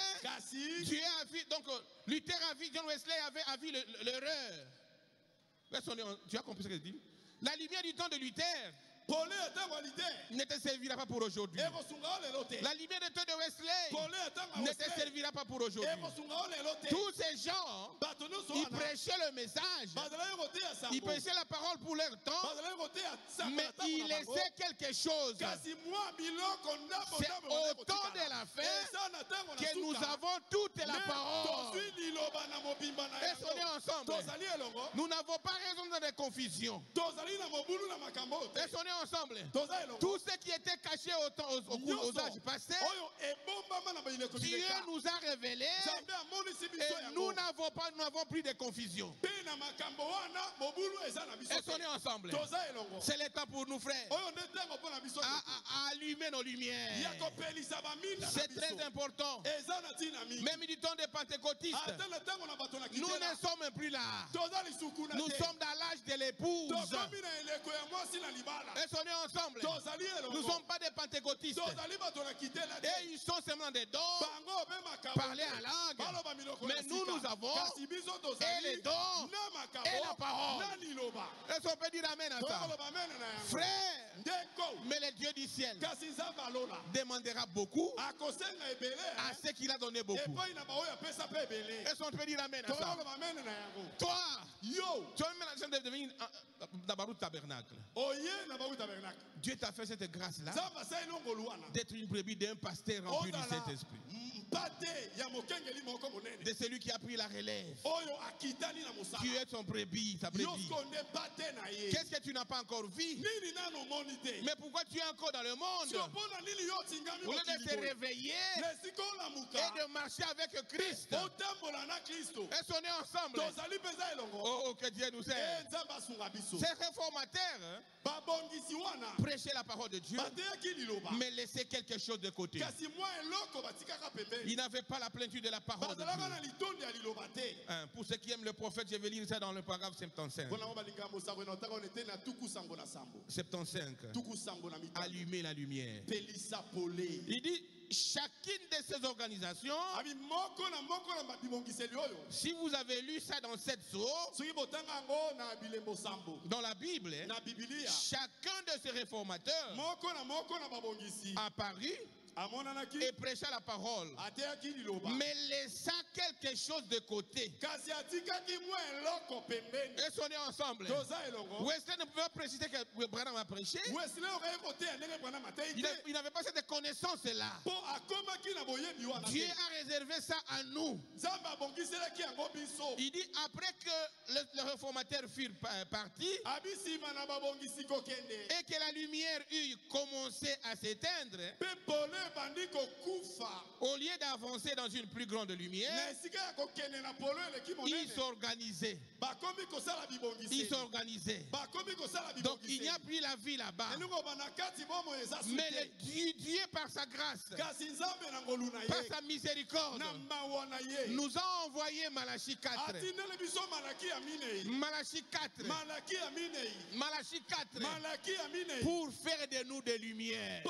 Dieu a vu, donc Luther a vu, John Wesley a vu l'erreur. Tu as compris ce que je dis? La lumière du temps de Luther ne te servira pas pour aujourd'hui. La lumière du temps de Wesley ne te servira pas pour aujourd'hui. Tous ces gens, ils prêchaient le message, ils prêchaient la parole pour leur temps, mais ils laissaient quelque chose. C'est au temps de la fin que nous avons toute la parole. Est-ce qu'on est ensemble? Nous n'avons pas raison de confusion. Est-ce qu'on est ensemble? Tout ce qui était caché aux âges passés, Dieu nous a révélé et nous n'avons plus de confusion. Est-ce qu'on est ensemble? C'est le temps pour nous, frères, à allumer nos lumières. C'est très important. Même du temps des pentecôtistes, nous ne sommes plus là. Nous sommes dans l'âge de l'épouse. Est-ce qu'on est ensemble? Nous ne sommes pas des pentecôtistes. Et ils sont seulement des dons, parler en langue. Mais nous avons et les dons et la parole. Est-ce qu'on peut dire amen à ça? Frère, mais le Dieu du ciel demandera beaucoup à ce qu'il a donné beaucoup. Est-ce qu'on peut dire amen à ça? Toi, tu as même la chance de devenir d'abord tabernacle. Dieu t'a fait cette grâce-là d'être une brebis d'un pasteur rempli du Saint-Esprit. de celui qui a pris la relève. Tu es son brebis, sa brebis. Qu'est-ce que tu n'as pas encore vu? Mais pourquoi tu es encore dans le monde? Au lieu de se réveiller et de marcher avec Christ. Est-ce qu'on est ensemble? Oh, que Dieu nous aide. Ces réformateurs prêchaient la parole de Dieu, mais laissaient quelque chose de côté. Ils n'avaient pas la plénitude de la parole de Dieu. Pour ceux qui aiment le prophète, je vais lire ça dans le paragraphe 75. 75. Allumer la lumière. Il dit, chacune de ces organisations, si vous avez lu ça dans cette source, dans la Bible, chacun de ces réformateurs a paru et prêcha la parole, mais laissa quelque chose de côté. Est-ce qu'on est ensemble? Wesley ne pouvait préciser que Branham a prêché. Il n'avait pas cette connaissance-là. Dieu a réservé ça à nous. Il dit, après que les réformateurs furent partis et que la lumière eut commencé à s'éteindre, au lieu d'avancer dans une plus grande lumière, ils s'organisaient. Ils s'organisaient. Donc il n'y a plus la vie là-bas. Mais Dieu, par sa grâce, par sa miséricorde, nous a envoyé Malachie 4. Malachie 4. Malachie 4. Pour faire de nous des lumières.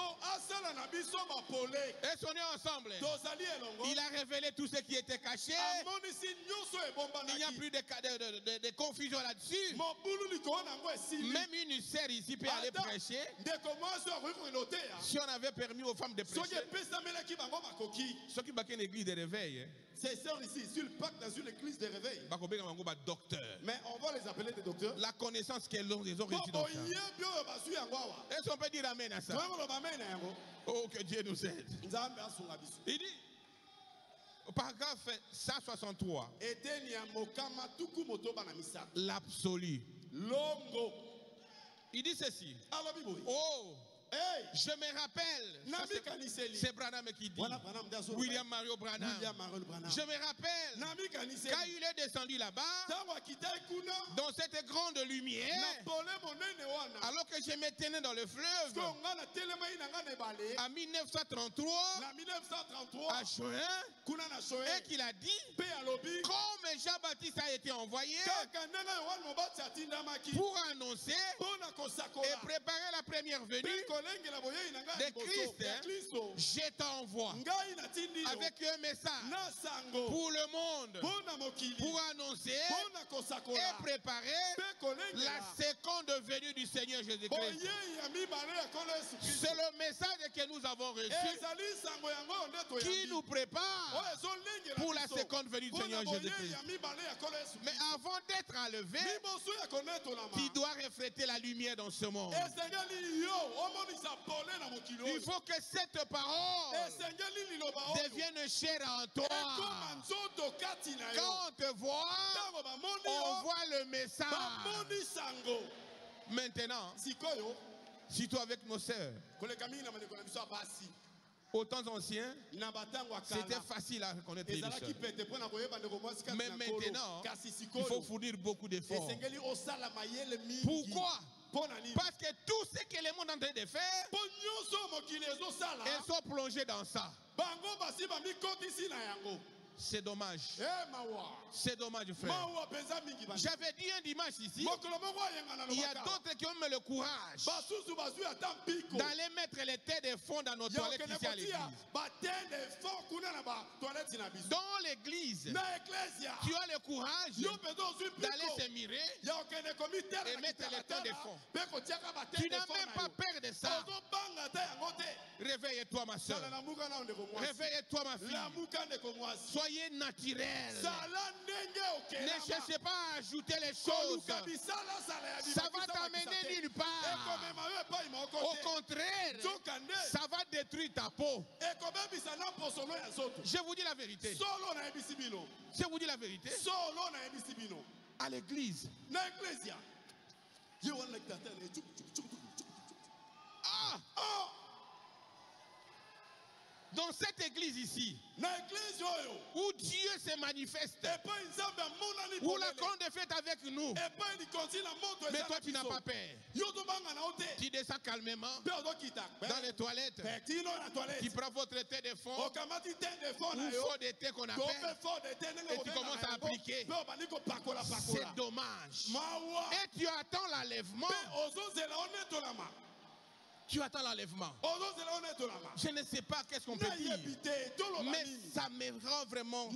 Est-ce qu'on est ensemble? Il a révélé tout ce qui était caché. Il n'y a plus de confusion là-dessus. Même une sœur ici peut aller prêcher. Si on avait permis aux femmes de prêcher. Ceux qui baquent une église de réveil. Ces sœurs ici, s'ils partent dans une église de réveil, mais on va les appeler des docteurs. La connaissance qu'elles ont reçue dans ça. Est-ce qu'on peut dire amen à ça? Oh, que Dieu nous aide. Il dit, au paragraphe 163, l'absolu. Il dit ceci. Oh, je me rappelle, c'est Branham qui dit, William Mario Branham. Je me rappelle, quand il est descendu là-bas, dans cette grande lumière, alors que je me tenais dans le fleuve, en 1933, à juin, et qu'il a dit, comme Jean-Baptiste a été envoyé pour annoncer et préparer la première venue de Christ, je t'envoie avec un message pour le monde, pour annoncer et préparer la seconde venue du Seigneur Jésus-Christ. C'est le message que nous avons reçu qui nous prépare pour la seconde venue du Seigneur Jésus-Christ. Mais avant d'être enlevé, tu dois refléter la lumière dans ce monde. Il faut que cette parole devienne chère en toi. Quand on te voit, on voit le message. Maintenant, si toi avec nos sœurs, au temps ancien, c'était facile à reconnaître les sœurs. Mais maintenant, il faut fournir beaucoup d'efforts. Pourquoi? Parce que tout ce que le monde est en train de faire, elles sont plongées dans ça. C'est dommage. C'est dommage, frère. J'avais dit un dimanche ici, il y a d'autres qui ont eu le courage d'aller mettre les têtes de fond dans nos toilettes ici à l'église. Dans l'église, tu as le courage d'aller se mirer et mettre les têtes de fond. Tu n'as même pas peur de ça. Réveille-toi, ma soeur. Réveille-toi, ma fille. Soyez naturel. Ne cherchez pas à ajouter les choses. Ça va t'amener nulle part. Au contraire, ça va détruire ta peau. Je vous dis la vérité. Je vous dis la vérité. À l'église. Dans cette église ici, où Dieu se manifeste, où la grande est faite avec nous, mais toi tu n'as pas peur. Tu descends calmement dans les toilettes, tu prends votre thé de fond, ou faux de thé qu'on appelle, et tu commences à appliquer. C'est dommage. Et tu attends l'enlèvement. Tu attends l'enlèvement. Je ne sais pas qu'est-ce qu'on peut dire, mais ça me rend vraiment...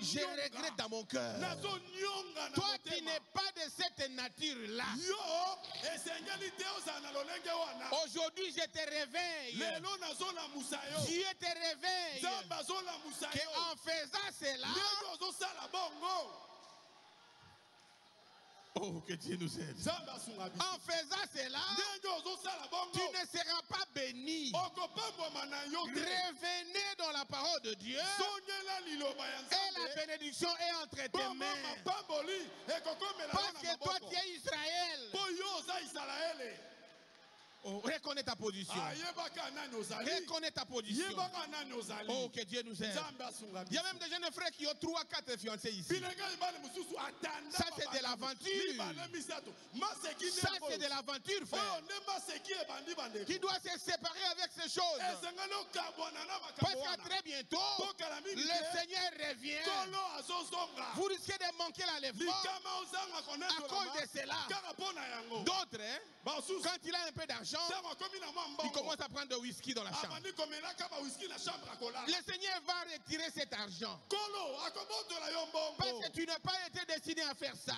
Je regrette dans mon cœur. Toi, tu n'es pas de cette nature-là. Aujourd'hui, je te réveille. Dieu te réveille. Qu'en faisant cela... Oh, que Dieu nous aide. En faisant cela, tu ne seras pas béni. Revenez dans la parole de Dieu. Et la bénédiction est entre tes mains. Parce que toi, tu es Israël. Oh, reconnais ta position. Reconnais ta position. Oh, que Dieu nous aide. Il y a même des jeunes frères qui ont 3, 4 fiancés ici. Ça, c'est de l'aventure. Ça, c'est de l'aventure, frère. Qui doit se séparer avec ces choses. Parce qu'à très bientôt, le Seigneur revient. Vous risquez de manquer l'enlèvement à cause de cela. D'autres, quand il a un peu d'argent, il commence à prendre de whisky dans la chambre. Le Seigneur va retirer cet argent. Parce que tu n'as pas été destiné à faire ça.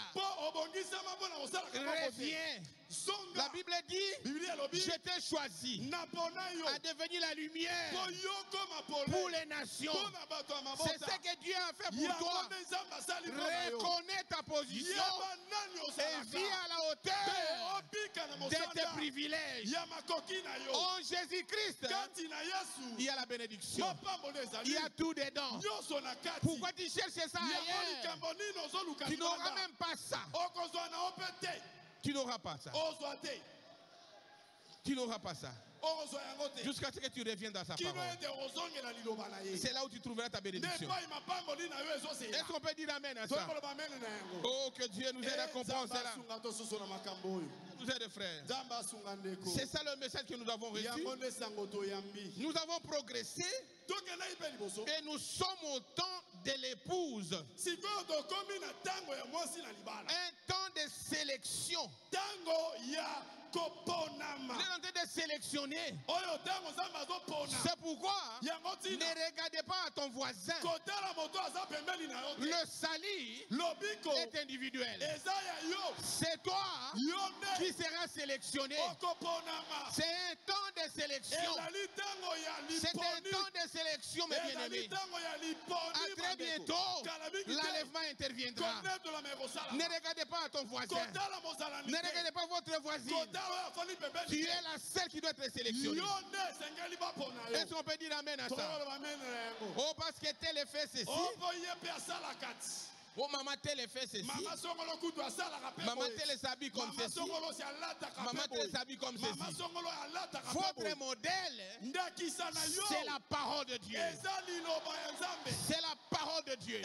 Reviens. La Bible dit, je t'ai choisi à devenir la lumière pour les nations. C'est ce que Dieu a fait pour toi. Reconnais ta position et vis à la hauteur de tes privilèges. En Jésus-Christ, il y a la bénédiction. Il y a tout dedans. Pourquoi tu cherches ça ailleurs? Tu n'auras même pas ça. Tu n'auras pas ça. Tu n'auras pas ça. Jusqu'à ce que tu reviennes dans sa parole. C'est là où tu trouveras ta bénédiction. Est-ce qu'on peut dire amen à ça? Oh, que Dieu nous aide à comprendre cela. Nous aide, frères. C'est ça le message que nous avons reçu. Nous avons progressé et nous sommes au temps de l'épouse. Un temps de sélection. Vous êtes en train de sélectionner. C'est pourquoi ne regardez pas à ton voisin. Le salut est individuel. C'est toi qui seras sélectionné. C'est un temps de sélection. C'est un temps de sélection, mes bien-aimés. À très bientôt, l'enlèvement interviendra. Ne regardez pas à ton voisin. Ne regardez pas votre voisine. Tu es la seule qui doit être sélectionnée. Est-ce qu'on peut dire amen à ça? Oh, parce que tel est fait ceci. Oh, maman, tel est fait ceci. Maman, tel s'habille comme ceci. Maman, tel s'habille comme ceci. Votre modèle, c'est la parole de Dieu. C'est la parole de Dieu.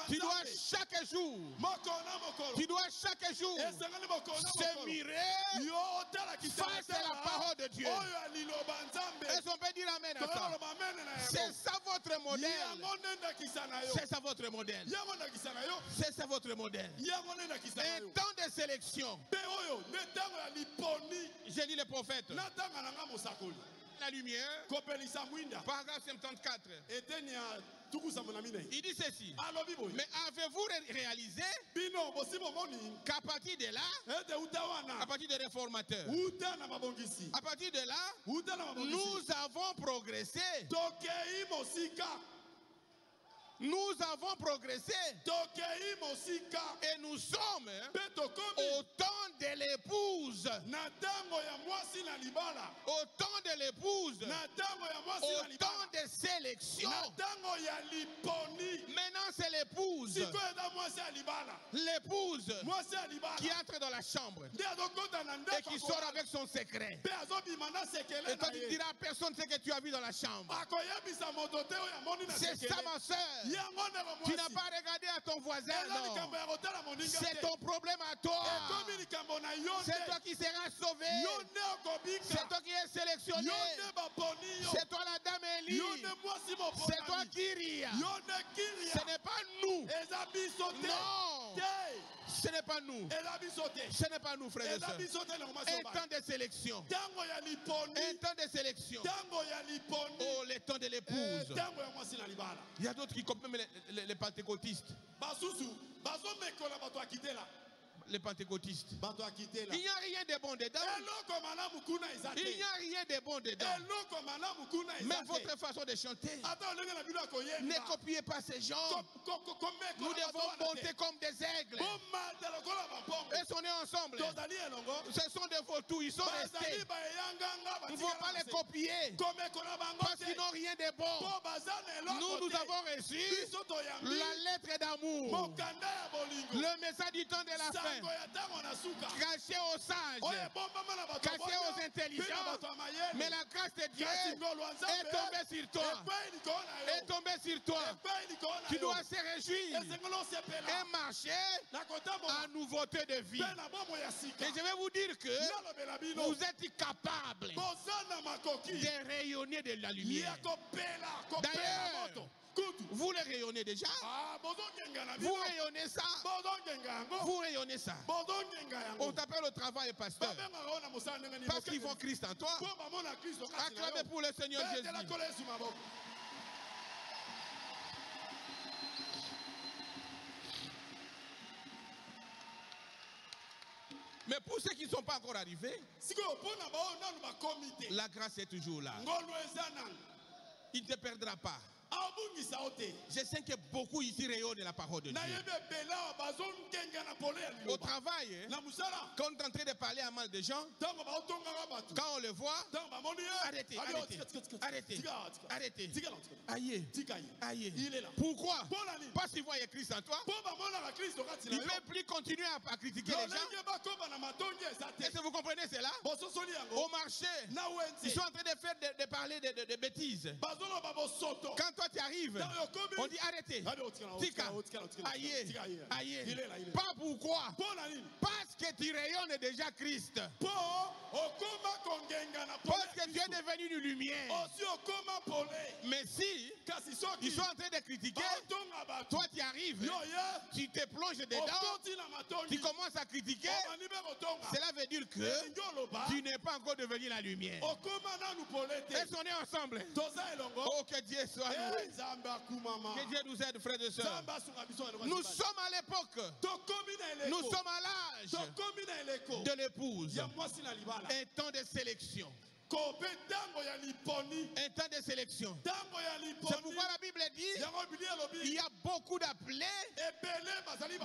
Tu dois chaque jour se mirer face à la parole de Dieu. Est-ce qu'on peut dire amen à ça? C'est ça votre modèle. C'est ça votre modèle. C'est ça votre modèle. Un temps de sélection. J'ai dit le prophète. La lumière. Paragraphe 74. Il dit ceci. Mais avez-vous réalisé qu'à partir de là, à partir des réformateurs, à partir de là, nous avons progressé. nous avons progressé et nous sommes au temps de l'épouse. Au temps de l'épouse. Au temps de sélection. Maintenant c'est l'épouse. L'épouse qui entre dans la chambre et qui sort avec son secret. Et toi tu diras à personne ce que tu as vu dans la chambre. C'est ça ma soeur. Tu n'as pas regardé à ton voisin, non. C'est ton problème à toi. C'est toi qui seras sauvé. C'est toi qui es sélectionné. C'est toi la dame Élie. C'est toi qui ris. Ce n'est pas nous. Non. Ce n'est pas nous. Ce n'est pas nous, frères et sœurs. Un temps de sélection. Un temps de sélection. Oh, le temps de l'épouse. Il y a d'autres qui copient même les pentecôtistes. Les pentecôtistes. Il n'y a rien de bon dedans. Il n'y a rien de bon dedans. Mais votre façon de chanter, ne copiez pas ces gens. Nous devons monter comme des aigles. Ils sont nés ensemble. Ce sont des vautours, ils sont restés. Il ne faut pas les copier parce qu'ils n'ont rien de bon. Nous avons reçu la lettre d'amour, le message du temps de la fin. Caché aux sages, caché aux intelligents, mais la grâce de Dieu est tombée sur toi. Est tombée sur toi. Tu dois se réjouir et marcher en nouveauté de vie. Et je vais vous dire que vous êtes capable de rayonner de la lumière. D'ailleurs, vous le rayonnez déjà. Vous rayonnez ça. Vous rayonnez ça. On t'appelle au travail, pasteur. Parce qu'ils voient Christ en toi. Acclamez pour le Seigneur Jésus. Mais pour ceux qui ne sont pas encore arrivés, la grâce est toujours là. Il ne te perdra pas. Je sais que beaucoup ici rayonnent la parole de Dieu. Au travail, quand on est en train de parler à mal de gens, quand on le voit, arrêtez, arrêtez. Aïe. Pourquoi? Parce qu'il voit Christ en toi. Il ne peut plus continuer à critiquer les gens. Est-ce que vous comprenez cela? Au marché, ils sont en train de faire de parler de bêtises. Quand toi tu arrives, on dit arrêtez. Tika. Aïe. Pas pourquoi. Parce que tu rayonnes déjà Christ. Parce que tu es devenu une lumière. Mais si ils sont en train de critiquer, toi tu arrives, tu te plonges dedans, tu commences à critiquer, cela veut dire que tu n'es pas encore devenu la lumière. Est-ce qu'on est ensemble? Oh, que Dieu soit loué. Que Dieu nous aide, frères et sœurs. Nous sommes à l'époque, nous sommes à l'âge de l'épouse. Un temps de sélection. Un temps de sélection. C'est pourquoi la Bible dit il y a beaucoup d'appelés,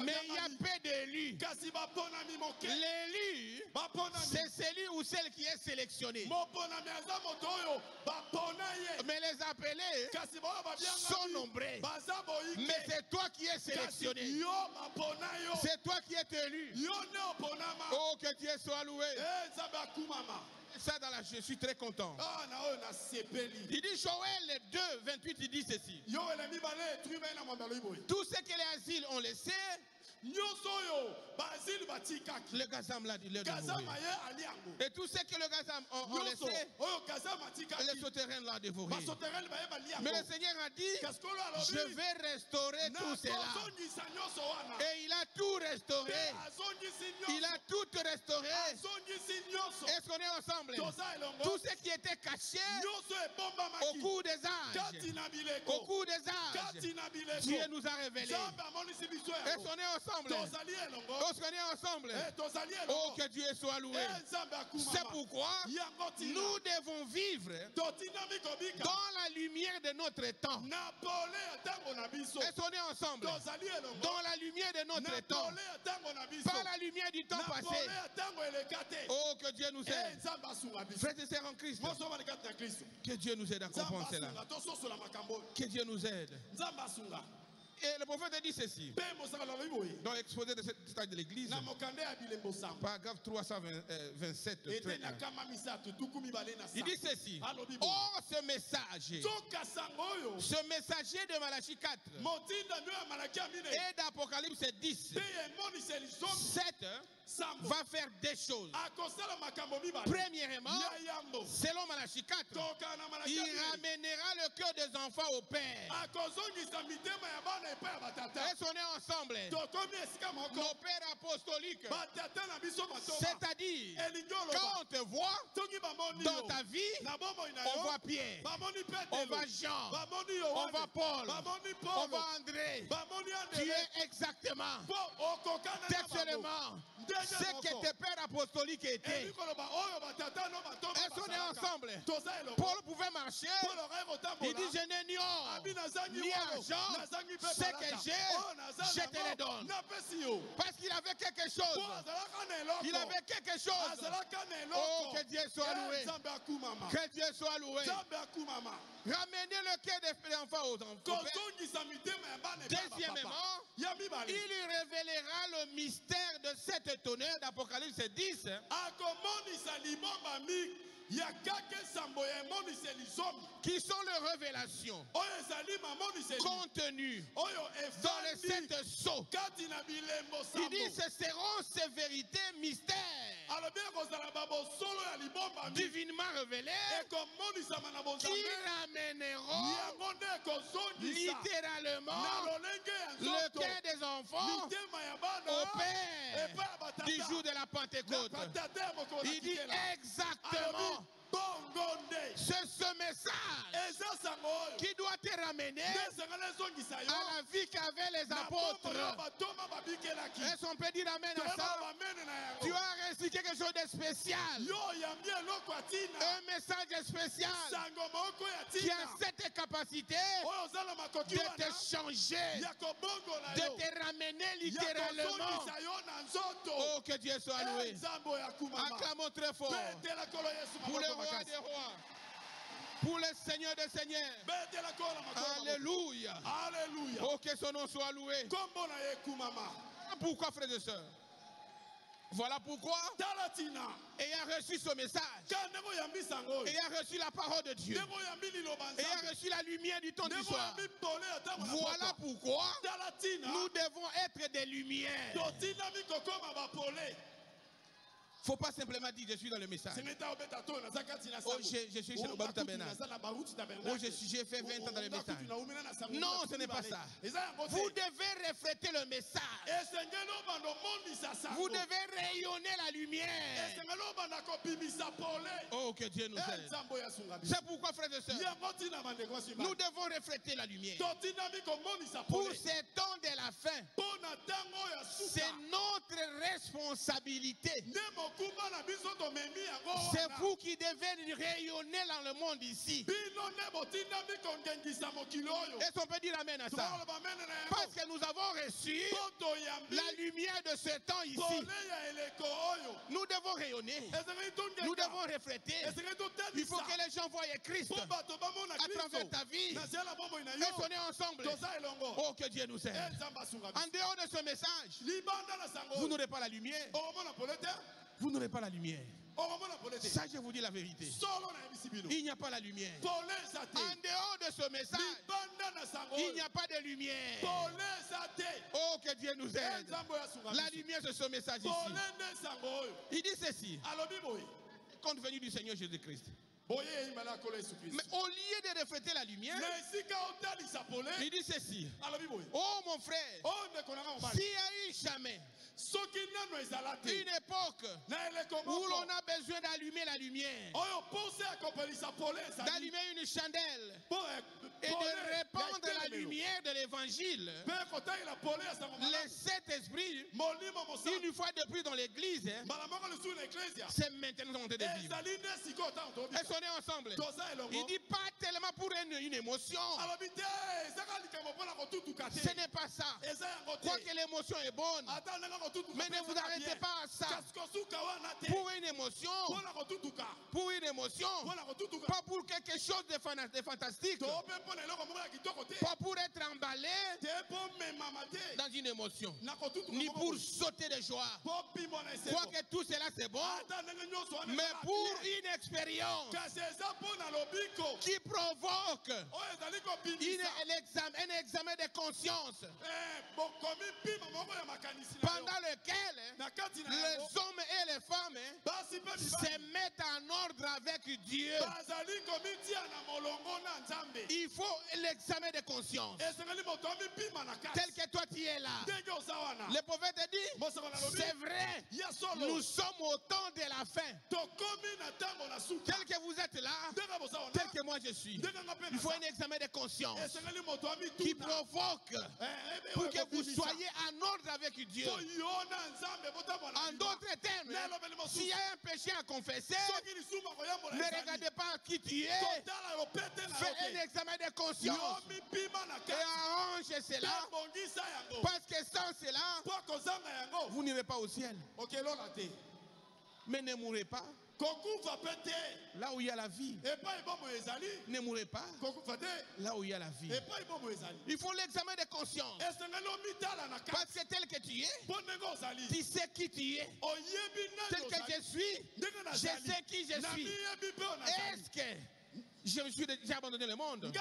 mais il y a peu d'élus. L'élu, c'est celui ou celle qui est sélectionné. Mais les appelés sont nombreux. Mais c'est toi qui es sélectionné. C'est toi qui es élu. Oh, que Dieu soit loué. Ça dans la, je suis très content. Il dit Joël 2, 28, il dit ceci. Tous ceux qui les asiles ont laissé, le gazam l'a dit, et tous ceux que le gazam ont laissé, le souterrain l'a dévoré. Mais le Seigneur a dit, je vais restaurer tout cela. Et il a tout restauré. Il a tout restauré. Est-ce qu'on est ensemble? Tout ce qui était caché au cours des âges, au cours des âges, Dieu nous a révélé. Est-ce qu'on est ensemble? Est-ce qu'on est ensemble? Oh, que Dieu soit loué. C'est pourquoi nous devons vivre dans la lumière de notre temps. Est-ce qu'on est ensemble? Dans la lumière de notre temps. Pas la lumière du temps passé. Oh, que Dieu nous aide. Frères et sœurs en Christ. Que Dieu nous aide à comprendre cela. Que Dieu nous aide. Et le prophète dit ceci dans l'exposé de cette stage de l'église, paragraphe 327. Il dit ceci: or ce messager de Malachie 4 et d'Apocalypse 10, 7 va faire des choses. Premièrement, selon Malachie 4, il ramènera le cœur des enfants au Père. Est-ce qu'on est ensemble? Nos pères apostoliques, c'est-à-dire, quand on te voit dans ta vie, on voit Pierre, on voit Jean, on voit Paul, on voit André. Tu es exactement, textuellement, ce que tes pères apostoliques étaient. Est-ce qu'on est ensemble? Paul pouvait marcher, il dit: je n'ai ni or, ni argent, ce que j'ai, je te le donne. Parce qu'il avait quelque chose. Il avait quelque chose. Oh, que Dieu soit loué. Que Dieu soit loué. Ramenez le cœur des enfants aux enfants. Deuxièmement, il révélera le mystère de cette tonnerre d'Apocalypse 10. Qui sont les révélations contenues dans les 7 sceaux. Il dit: ce seront ces vérités mystères divinement révélées qui ramèneront littéralement le cœur des enfants au Père du jour de la Pentecôte. Il dit exactement: c'est ce message qui doit te ramener à la vie qu'avaient les apôtres. Est-ce qu'on peut dire amen à ça? Tu as reçu quelque chose de spécial. Un message spécial qui a cette capacité de te changer, de te ramener littéralement. Oh, que Dieu soit loué. Acclamons très fort pour le roi des rois, pour le Seigneur des seigneurs. Alléluia. Oh, que son nom soit loué. Pourquoi, frères et sœurs? Voilà pourquoi, ayant reçu ce message, ayant reçu la parole de Dieu, ayant reçu la lumière du temps du soir, voilà pourquoi nous devons être des lumières. Il ne faut pas simplement dire: je suis dans le message. Oh, je suis chez le Barou Tabernacle. Oh, j'ai fait 20 ans dans le message. Non, ce n'est pas ça. Vous devez refléter le message. Vous devez rayonner la lumière. Oh, que Dieu nous aide. C'est pourquoi, frères et sœurs, nous devons refléter la lumière. Pour ces temps de la fin, c'est notre responsabilité. C'est vous qui devez rayonner dans le monde ici. Est-ce qu'on peut dire amen à ça? Parce que nous avons reçu la lumière de ce temps ici. Nous devons rayonner. Nous devons refléter. Il faut que les gens voient Christ à travers ta vie. Est-ce qu'on est ensemble? Oh, que Dieu nous aide. En dehors de ce message, vous n'aurez pas la lumière. Vous n'aurez pas la lumière. Ça, je vous dis la vérité. Il n'y a pas la lumière. En dehors de ce message, il n'y a pas de lumière. Oh, que Dieu nous aide. La lumière, c'est ce message ici. Il dit ceci: compte venu du Seigneur Jésus-Christ. Mais au lieu de refléter la lumière, il dit ceci: oh mon frère, s'il y a eu jamais Une époque où l'on a besoin d'allumer la lumière, d'allumer une chandelle et de répandre la lumière de l'évangile. Les 7 esprits, une fois de plus dans l'église, c'est maintenant qu'on de vivre. Est-ce qu'on est ensemble? Il dit pas tellement pour une émotion. Ce n'est pas ça. Quoique l'émotion est bonne, mais ne vous arrêtez pas à ça. Pour une émotion, pas pour quelque chose de fantastique, pas pour être emballé dans une émotion, ni pour sauter de joie. Quoique tout cela c'est bon, mais pour une expérience qui provoque un examen de conscience, pendant lequel les hommes et les femmes se mettent en ordre avec Dieu. Il faut l'examen de conscience. Tel que toi tu es là. Le prophète dit, c'est vrai, nous sommes au temps de la fin. Tel que vous êtes là, tel que moi je suis. Il faut un examen de conscience qui provoque pour que vous soyez en ordre avec Dieu. En d'autres termes, s'il y a un péché à confesser, ne regardez pas qui tu es. Fais un examen de conscience et arrange cela, parce que sans cela, vous n'irez pas au ciel. Mais ne mourrez pas. Là où il y a la vie, ne mourrez pas. Là où il y a la vie, il faut l'examen de conscience. Parce que tel que tu es, tu sais qui tu es. Tel que je suis, je sais qui je suis. Est-ce que j'ai abandonné le monde?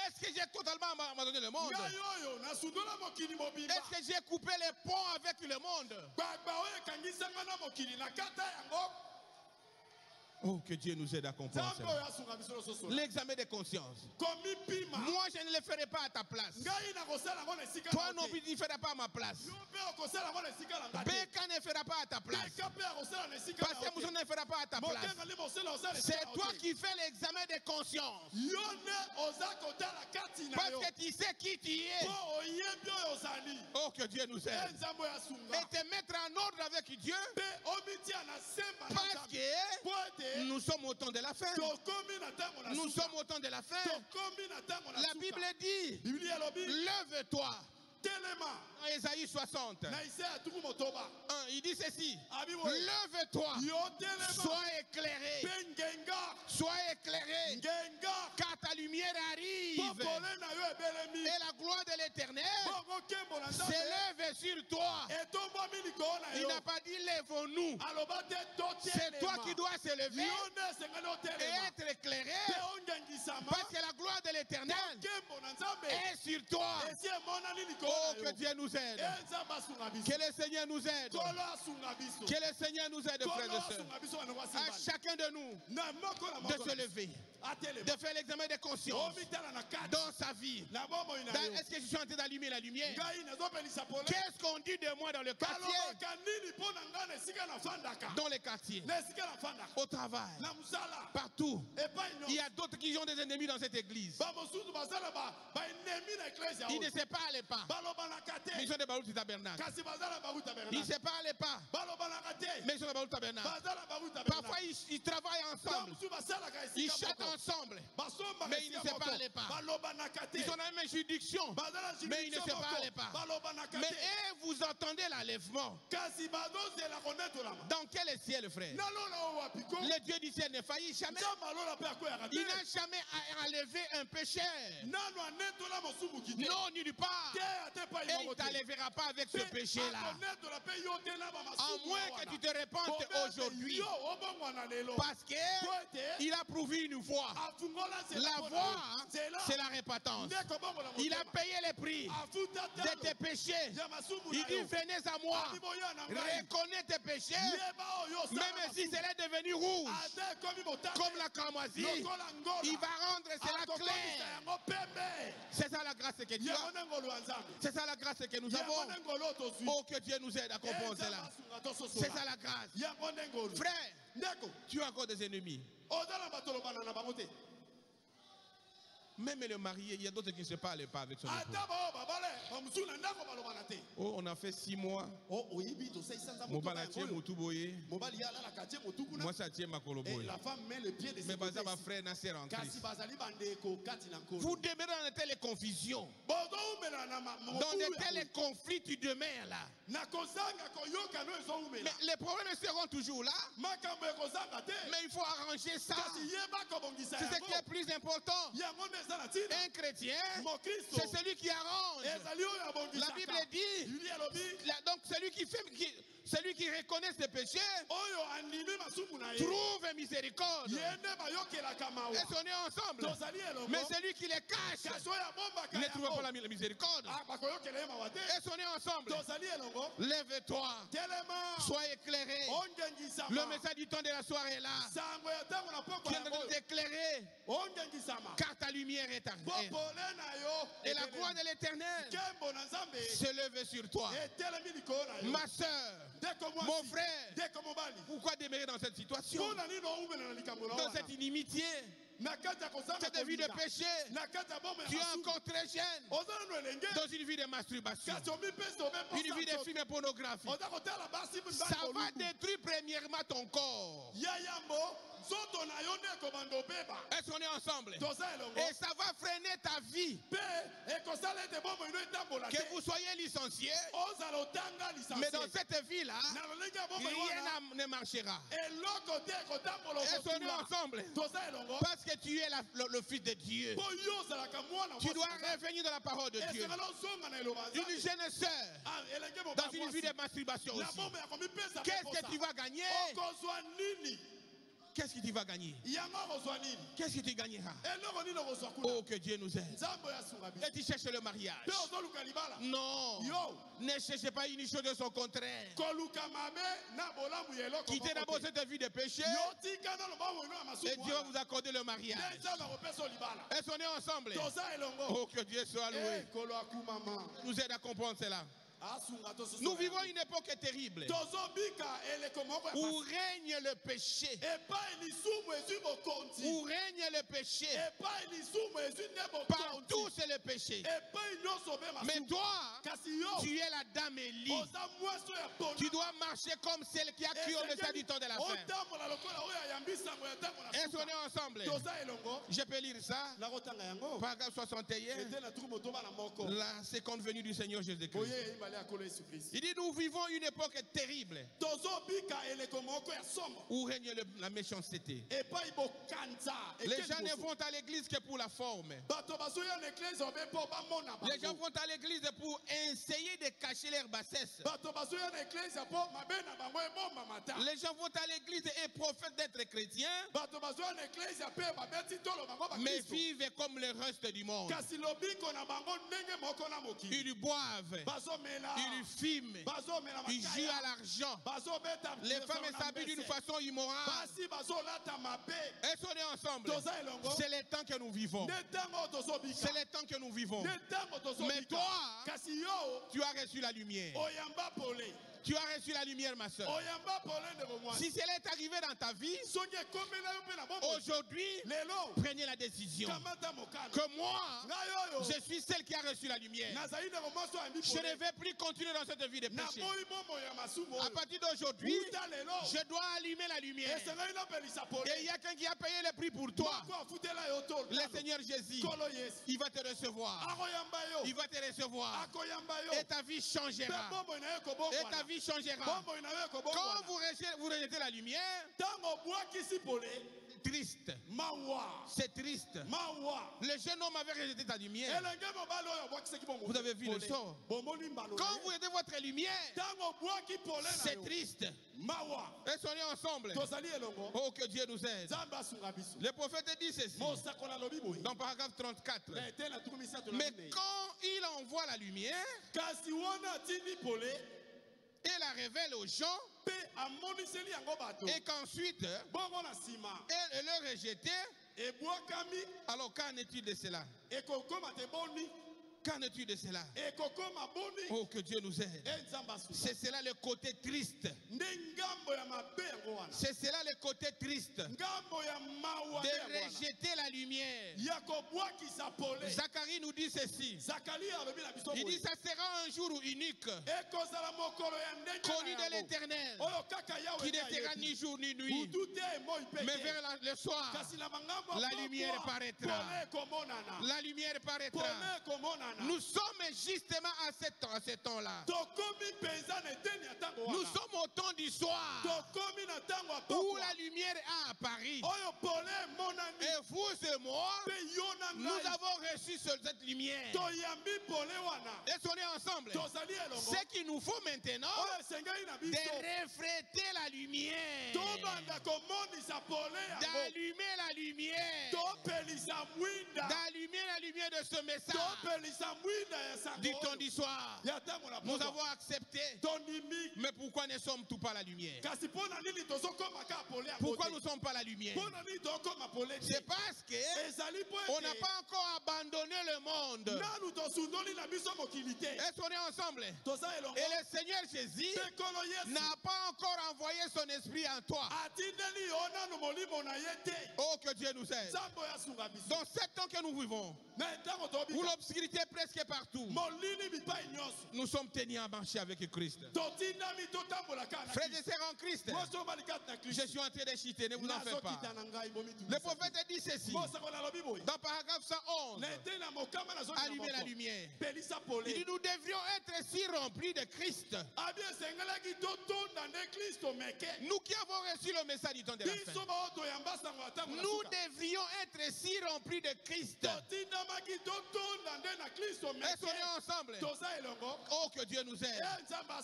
Est-ce que j'ai totalement abandonné le monde? Est-ce que j'ai coupé les ponts avec le monde? Oh, que Dieu nous aide à comprendre ça. L'examen de conscience. Moi, je ne le ferai pas à ta place. Toi non plus, tu ne feras pas à ma place. Beka ne fera pas à ta place. Pasteur Moussa ne fera pas à ta place. C'est toi qui fais l'examen de conscience. Parce que tu sais qui tu es. Oh, que Dieu nous aide. Et te mettre en ordre avec Dieu. Parce que nous sommes au temps de la fin. Nous sommes au temps de la fin. La Bible dit, lève-toi. Dans Ésaïe 60, il dit ceci, lève-toi, sois éclairé, car ta lumière arrive, et la gloire de l'Éternel s'élève sur toi. Il n'a pas dit lèvons-nous, c'est toi qui dois s'élever et être éclairé, parce que la gloire de l'Éternel est sur toi. Oh, que Dieu nous aide. Que le Seigneur nous aide. Que le Seigneur nous aide, frères et sœurs. À chacun de nous de se lever, de faire l'examen de conscience dans sa vie. Est-ce que je suis en train d'allumer la lumière? Qu'est-ce qu'on dit de moi dans le quartier? Dans les quartiers, au travail, partout. Il y a d'autres qui ont des ennemis dans cette église. Ils ne se parlent pas. Mais ils sont des barouts du tabernacle. Ils ne se parlent pas. Mais ils sont des barouts du tabernacle. Parfois ils travaillent ensemble. Ils chantent ensemble. Mais ils ne se parlent pas. Ils sont dans la même juridiction. Mais ils ne se parlent pas. Mais vous entendez l'enlèvement. Dans quel ciel, frère? Le Dieu du ciel ne faillit jamais. Il n'a jamais enlevé un pécheur. Non, nulle part. Et il ne t'enlèvera pas avec ce péché-là. À moins que tu te répandes aujourd'hui. Parce qu'il a éprouvé une voie. La voie, c'est la repentance. Il a payé les prix de tes péchés. Il dit, venez à moi, reconnais tes péchés, même si c'est devenu rouge, comme la cramoisie, il va rendre cela clair. C'est ça la grâce que Dieu a. C'est ça la grâce que nous avons. Oh, que Dieu nous aide à comprendre cela. C'est ça la grâce. Frère, tu as encore des ennemis. Même le marié, il y a d'autres qui ne se parlent pas avec son époux. Oh, on a fait 6 mois. Moi, ça tient ma coloboye. Mais baza ma frère Nasser en Christ. Vous demeurez dans de telles confusions. Dans de tels conflits, tu demeures là. Mais les problèmes seront toujours là. Mais il faut arranger ça. C'est ce qui est plus important. Un chrétien, c'est celui qui arrange. La Bible dit, donc celui qui reconnaît ses péchés trouve miséricorde. Est-ce qu'on est ensemble? Mais celui qui les cache ne trouve pas la miséricorde. Est-ce qu'on est ensemble? Lève-toi, sois éclairé. Le message du temps de la soirée est là. Tu es en train de t'éclairer, car ta lumière est arrivée. Et la gloire de l'Éternel se lève sur toi. Ma soeur, mon frère, pourquoi demeurer dans cette situation, dans cette inimitié, cette vie de péché? Tu es encore très jeune, dans une vie de masturbation, une vie de films pornographiques. Ça va détruire premièrement ton corps. Est-ce qu'on est ensemble? Et ça va freiner ta vie. Que vous soyez licencié, mais dans cette vie-là, rien ne marchera. Est-ce qu'on est ensemble? Parce que tu es le Fils de Dieu. Tu dois revenir dans la parole de Dieu. Une jeune sœur, dans une vie de masturbation aussi. Qu'est-ce que tu vas gagner? Qu'est-ce que tu vas gagner? Qu'est-ce que tu gagneras? Oh, que Dieu nous aide. Et tu cherches le mariage. Non. Ne cherchez pas une chose de son contraire. Quittez d'abord cette vie de péché. Et Dieu va vous accorder le mariage. Est-ce qu'on est ensemble? Oh, que Dieu soit loué. Nous aide à comprendre cela. Nous vivons une époque terrible où règne le péché. Où règne le péché. Partout c'est le péché. Mais toi, tu es la dame Élie. Tu dois marcher comme celle qui a cru au message du temps de la fin. Est-ce qu'on est ensemble? Je peux lire ça. Paragraphe 61. La seconde venue du Seigneur Jésus-Christ. Il dit, nous vivons une époque terrible où règne la méchanceté. Les gens ne vont à l'église que pour la forme. Les gens vont à l'église pour essayer de cacher leur bassesse. Les gens vont à l'église et profitent d'être chrétiens, mais vivent comme le reste du monde. Ils boivent, ils fument, ils jouent à l'argent. Les femmes s'habillent d'une façon immorale. Est-ce qu'on est ensemble? C'est le temps que nous vivons. C'est le temps que nous vivons. Mais toi, tu as reçu la lumière. Tu as reçu la lumière, ma soeur. Si cela est arrivé dans ta vie, aujourd'hui, prenez la décision que moi, je suis celle qui a reçu la lumière. Je ne vais plus continuer dans cette vie de péché. À partir d'aujourd'hui, je dois allumer la lumière. Et il y a quelqu'un qui a payé le prix pour toi. Le Seigneur Jésus, il va te recevoir. Il va te recevoir. Et ta vie changera. Et ta vie changera. Quand vous rejetez la lumière, triste, C'est triste. Le jeune homme avait rejeté ta lumière. Vous avez vu le sort. Quand vous aidez votre lumière, c'est triste. Et soyez ensemble. Oh, que Dieu nous aide. Le prophète dit ceci dans paragraphe 34. Mais quand il envoie la lumière et la révèle aux gens, et qu'ensuite elle le rejetait, alors qu'en est-il de cela? Qu'en est-il de cela? Oh, que Dieu nous aide. C'est cela le côté triste. C'est cela le côté triste de rejeter la lumière. Zacharie nous dit ceci. Il dit ça sera un jour unique, connu de l'Éternel, qui ne sera ni jour ni nuit, mais vers le soir la lumière paraîtra. La lumière paraîtra. Nous sommes justement à ce temps-là. Nous sommes au temps du soir où la lumière a apparu. Et vous et moi, nous avons reçu cette lumière. Et soyez ensemble. Ce qu'il nous faut maintenant, de refléter la lumière. D'allumer la lumière. D'allumer la lumière de ce message. Du temps du soir. Nous avons accepté. Mais pourquoi ne sommes-nous pas la lumière? Pourquoi nous ne sommes pas la lumière? C'est parce qu'on n'a pas encore abandonné le monde. Est-ce qu'on est ensemble? Et le Seigneur Jésus n'a pas encore envoyé son esprit en toi. Oh, que Dieu nous aide. Dans 7 ans que nous vivons, où l'obscurité est presque partout, nous sommes tenus à marcher avec Christ. Frères et sœurs en Christ, je suis en train de chuter, ne vous en faites pas. Le prophète dit ceci dans paragraphe 111. Allumer la lumière. Il dit nous devrions être si remplis de Christ. Nous qui avons reçu le message du temps de la fin, nous devrions être si remplis de Christ. Et soyons ensemble. Oh, que Dieu nous aide.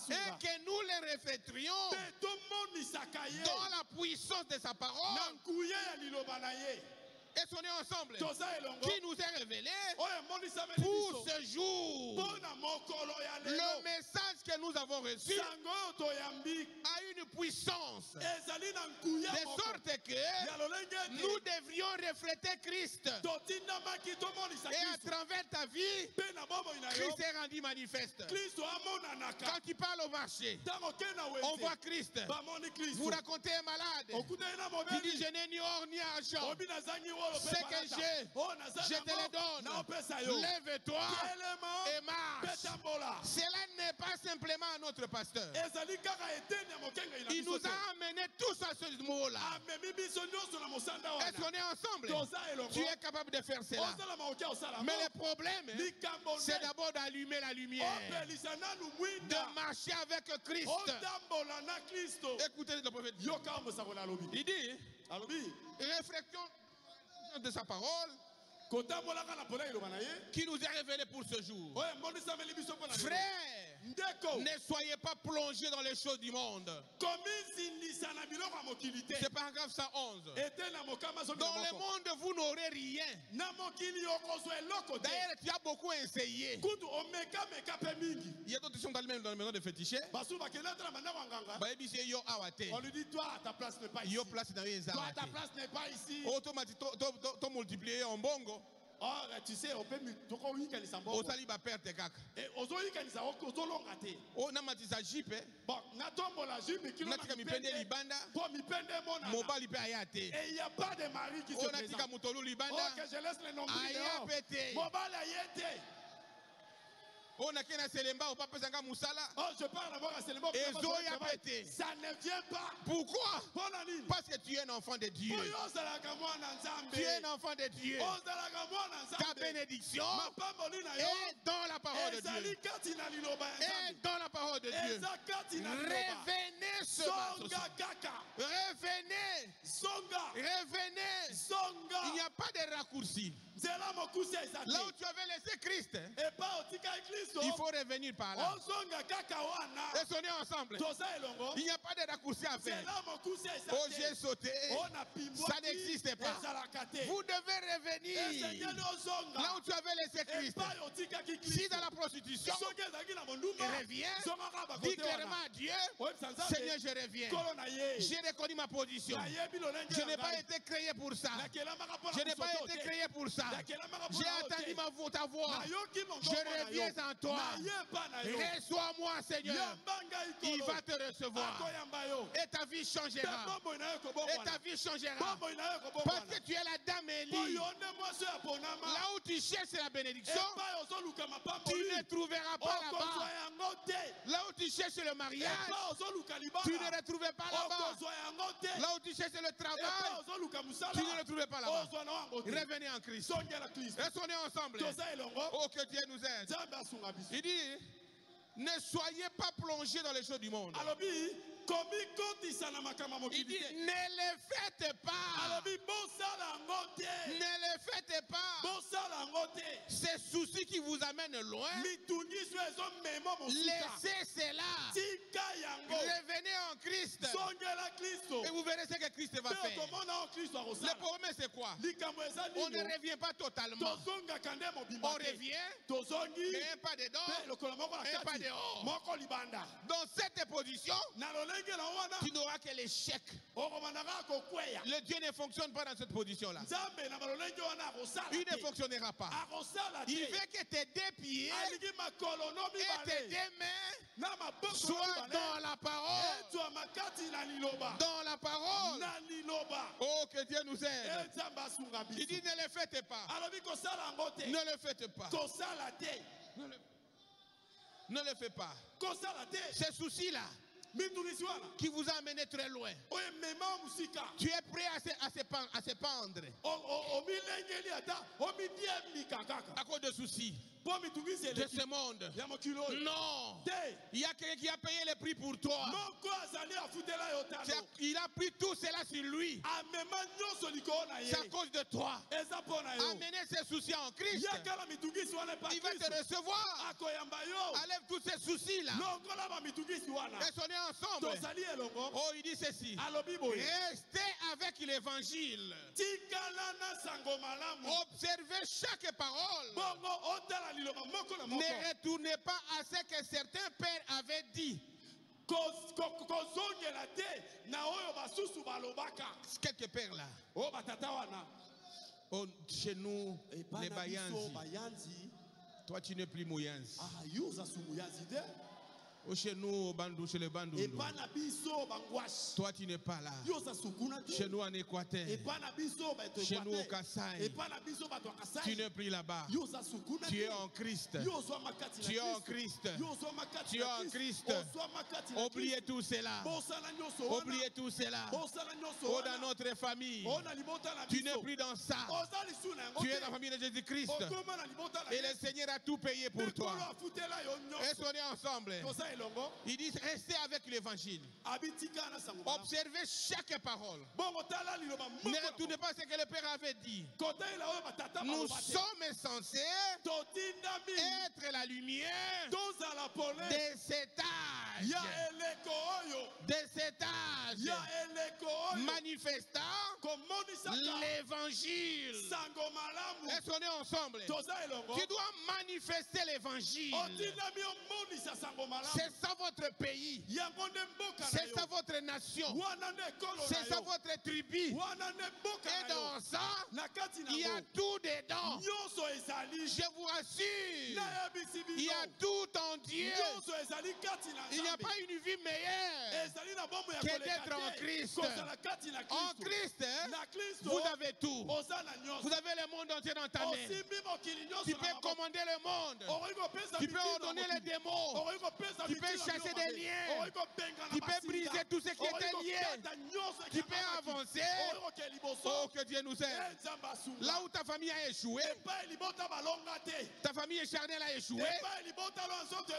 Et que nous les refléterions dans la puissance de sa parole. Et soyons ensemble. Qui nous est révélé pour ce jour. Le message que nous avons reçu a une puissance. De sorte que nous devrions refléter Christ. Et à travers ta vie, Christ est rendu manifeste. Quand tu parles au marché, on voit Christ. Vous racontez un malade. Tu dis je n'ai ni or ni argent. Ce que j'ai, je te le donne. Lève-toi et marche. Cela n'est pas simplement à notre pasteur. Il nous a amenés tous à ce mot-là. Est-ce qu'on est ensemble? Tu es capable de faire cela. Mais le problème, c'est d'abord d'allumer la lumière. De marcher avec Christ. Écoutez le prophète. Il dit, réflexion de sa parole qui nous est révélé pour ce jour. Frère, ne soyez pas plongés dans les choses du monde. C'est paragraphe 111. Dans le monde, vous n'aurez rien. D'ailleurs, tu as beaucoup essayé. Il y a d'autres qui sont allés même dans le maison de fétichés. On lui dit, toi, ta place n'est pas ici. Toi, ta place n'est pas ici. Tu multiplié en bongo. Or, tu sais, on peut et il n'y a pas de mari qui se présente. Oh, que je laisse les noms. Oh, je parle d'abord à Selemba. Ça ne vient pas. Pourquoi? Parce que tu es un enfant de Dieu. Tu es un enfant de Dieu. Ta bénédiction est dans la parole de Dieu. Et dans la parole de Dieu. Revenez ce matin. Revenez. Revenez. Il n'y a pas de raccourci. Là où tu avais laissé Christ, il faut revenir par là. Et sonner ensemble. Il n'y a pas de raccourci à faire. Oh, j'ai sauté. Ça n'existe pas. Vous devez revenir là où tu avais laissé Christ. Si dans la prostitution, reviens. Dis clairement à Dieu, Seigneur, je reviens. J'ai reconnu ma position. Je n'ai pas été créé pour ça. Je n'ai pas été créé pour ça. J'ai entendu ta voix. Je reviens en toi. Reçois-moi, Seigneur. Il va te recevoir. Et ta vie changera. Et ta vie changera. Parce que tu es la dame Élie. Là où tu cherches la bénédiction, tu ne trouveras pas là-bas. Là où tu cherches le mariage, tu ne le trouveras pas là-bas. Là où tu cherches le travail, tu ne le trouveras pas là-bas. Revenez en Christ. Restons ensemble. Oh, que Dieu nous aide. Il dit, ne soyez pas plongés dans les choses du monde. Il dit, ne les faites pas. Ne les faites pas. Ces soucis qui vous amènent loin, laissez cela. Revenez en Christ. Et vous verrez ce que Christ va faire. Le problème, c'est quoi? On ne revient pas totalement. On revient, mais un pas dedans, un pas dehors. Dans cette position, tu n'auras que l'échec. Le Dieu ne fonctionne pas dans cette position-là. Il ne fonctionnera pas. Il veut que tes deux pieds et tes deux mains soient dans la parole. Dans la parole. Oh, que Dieu nous aide. Il dit, ne le faites pas. Ne le faites pas. Ne le faites pas. Ces soucis-là qui vous a amené très loin, tu es prêt à se pendre à cause de soucis de ce monde. Non. Il y a quelqu'un qui a payé le prix pour toi. Il a pris tout cela sur lui. C'est à cause de toi. Amenez ces soucis en Christ. Il va te recevoir. Enlève tous ces soucis-là. Et sonnez ensemble. Oh, il dit ceci. Restez avec l'évangile. Observez chaque parole. Ne retournez pas à ce que certains pères avaient dit. Quelques pères là. Oh, chez nous, les Bayanzi. Toi, tu n'es plus Mouyanzi. Oh, chez nous, au Bandou, chez les Bandou. Toi, tu n'es pas là. Chez nous, en Équateur. Chez nous, au Kassai. Tu n'es plus là-bas. Tu es en Christ. Tu es en Christ. Tu es en Christ. Oubliez tout cela. Oubliez tout cela. Oh, dans notre famille. Tu n'es plus dans ça. Tu es dans la famille de Jésus-Christ. Et le Seigneur a tout payé pour toi. Et soyez ensemble. Il dit, restez avec l'évangile. Observez chaque parole. Ne retournez pas ce que le Père avait dit. Nous sommes censés être la lumière de cet âge. De cet âge. Manifestant l'évangile. Est-ce qu'on est ensemble? Tu dois manifester l'évangile. C'est ça votre pays. C'est ça votre nation. C'est ça votre tribu. Et dans ça, il y a tout dedans. Je vous rassure, il y a tout en Dieu. Il n'y a pas une vie meilleure que d'être en Christ. En Christ, vous avez tout. Vous avez le monde entier dans ta main. Tu peux commencer commander le monde. Tu peux ordonner les démons. Tu peux chasser des liens. Tu peux briser tout ce qui était lié. Tu peux avancer. Oh, que Dieu nous aide. Là où ta famille a échoué, ta famille charnelle a échoué,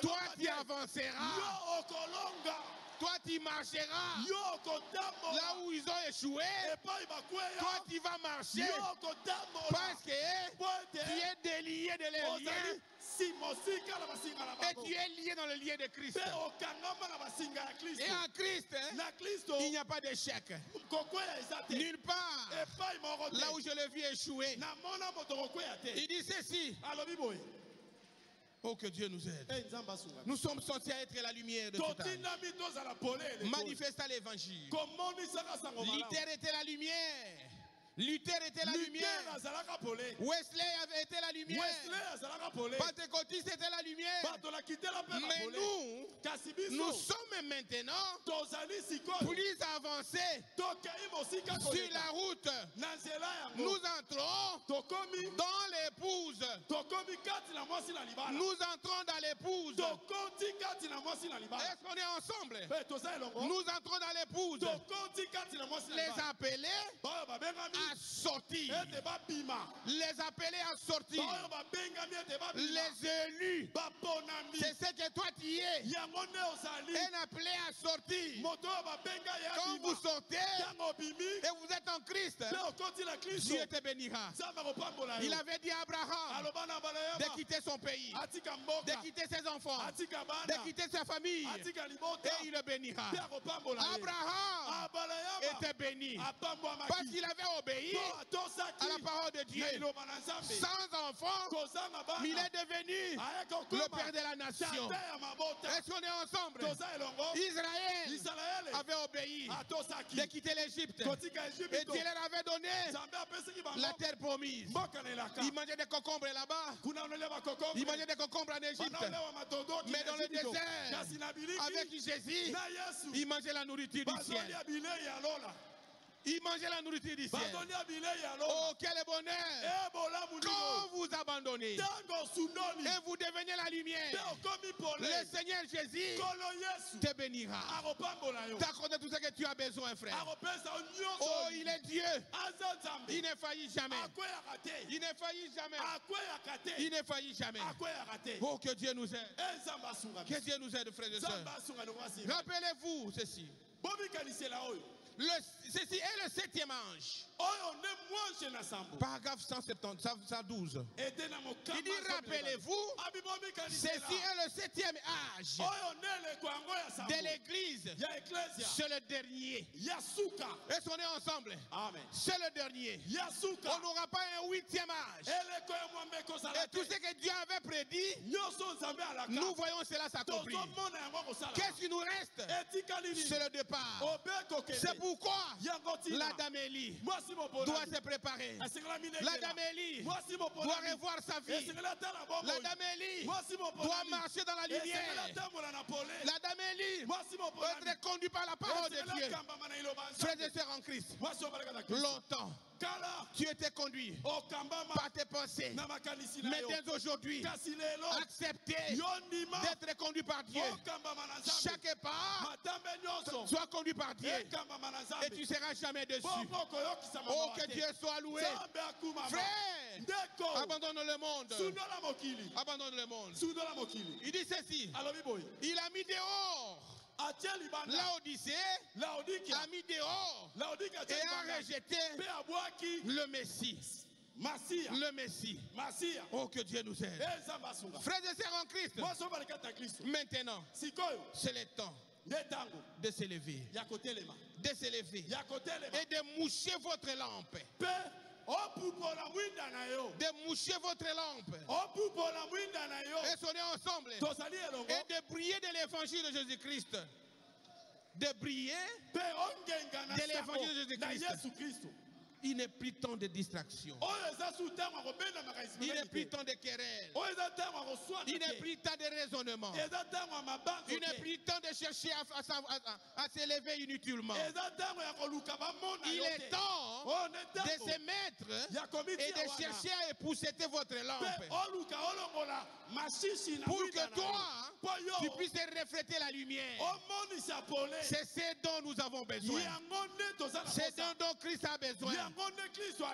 toi tu avanceras. Toi tu marcheras. Là où ils ont échoué, toi tu vas marcher. Parce que tu es délié de leurs liens. Et tu es lié dans le lien de Christ. Et en Christ, il n'y a pas d'échec. Nulle part. Là où je le vis échouer. Il dit ceci. Oh, que Dieu nous aide. Nous sommes censés être la lumière de tout âge. Manifestant l'évangile. Luther était la lumière. Luther était la lumière. Wesley avait été la lumière. Pentecôtiste était la lumière. Mais nous sommes maintenant plus avancés sur la route. Nous entrons dans l'épouse. Nous entrons dans l'épouse. Est-ce qu'on est ensemble? Nous entrons dans l'épouse. Les appelés à sortir. Les appelés à sortir. Les élus. C'est ce que toi tu es. Un appelé à sortir. Quand vous sortez et vous êtes en Christ, Dieu te bénira. Il avait dit à Abraham de quitter son pays, de quitter ses enfants, de quitter sa famille, et il le bénira. Abraham était béni parce qu'il avait obéi à la parole de Dieu. Sans enfant, il est devenu le père de la nation. Est-ce qu'on est ensemble? Israël avait obéi de quitter l'Égypte. Et Dieu leur avait donné la terre promise. Ils mangeaient des concombres là-bas. Ils mangeaient des concombres en Égypte. Mais dans le désert, avec Jésus, ils mangeaient la nourriture du ciel. Il mangeait la nourriture du ciel. Oh, quel bonheur! Quand vous abandonnez et vous devenez la lumière, le Seigneur Jésus te bénira. T'accorde tout ce que tu as besoin, frère. Oh, il est Dieu. Il ne faillit jamais. Il ne faillit jamais. Il ne faillit jamais. Oh, que Dieu nous aide. Que Dieu nous aide, frères et sœurs. Rappelez-vous ceci. Ceci est le 7e ange. Paragraphe 112. Il dit, rappelez-vous, ceci est le 7e âge de l'église. C'est le dernier. Est-ce qu'on est ensemble? C'est le dernier. On n'aura pas un 8e âge. Et tout ce que Dieu avait prédit, nous voyons cela s'accomplir. Qu'est-ce qui nous reste? C'est le départ. C'est pourquoi la dame Élie doit se préparer. La dame Élie doit revoir sa vie. La dame Élie doit marcher dans la lumière. La dame Élie doit être conduite par la parole de Dieu. Frères et sœurs en Christ, longtemps tu étais conduit par tes pensées. Mais dès aujourd'hui, acceptez d'être conduit par Dieu. Chaque pas soit conduit par Dieu. Et tu ne seras jamais dessus. Oh, que Dieu soit loué. Frère, abandonne le monde. Abandonne le monde. Il dit ceci. Il a mis dehors Laodicée a mis dehors et a rejeté le Messie. Le Messie. Oh, que Dieu nous aide. Frères et sœurs en Christ, maintenant, c'est le temps de s'élever. De s'élever et de moucher votre lampe. De moucher votre lampe. Et sonner ensemble. Et de briller de l'évangile de Jésus-Christ. De briller de l'évangile de Jésus-Christ. Il n'est plus temps de distraction. Il n'est plus temps de querelle. Il n'est plus temps de raisonnement. Il n'est plus temps de chercher à s'élever inutilement. Il est temps de se mettre et de chercher à épouser votre lampe. Pour que toi, tu puisses refléter la lumière. C'est ce dont nous avons besoin. C'est ce dont Christ a besoin.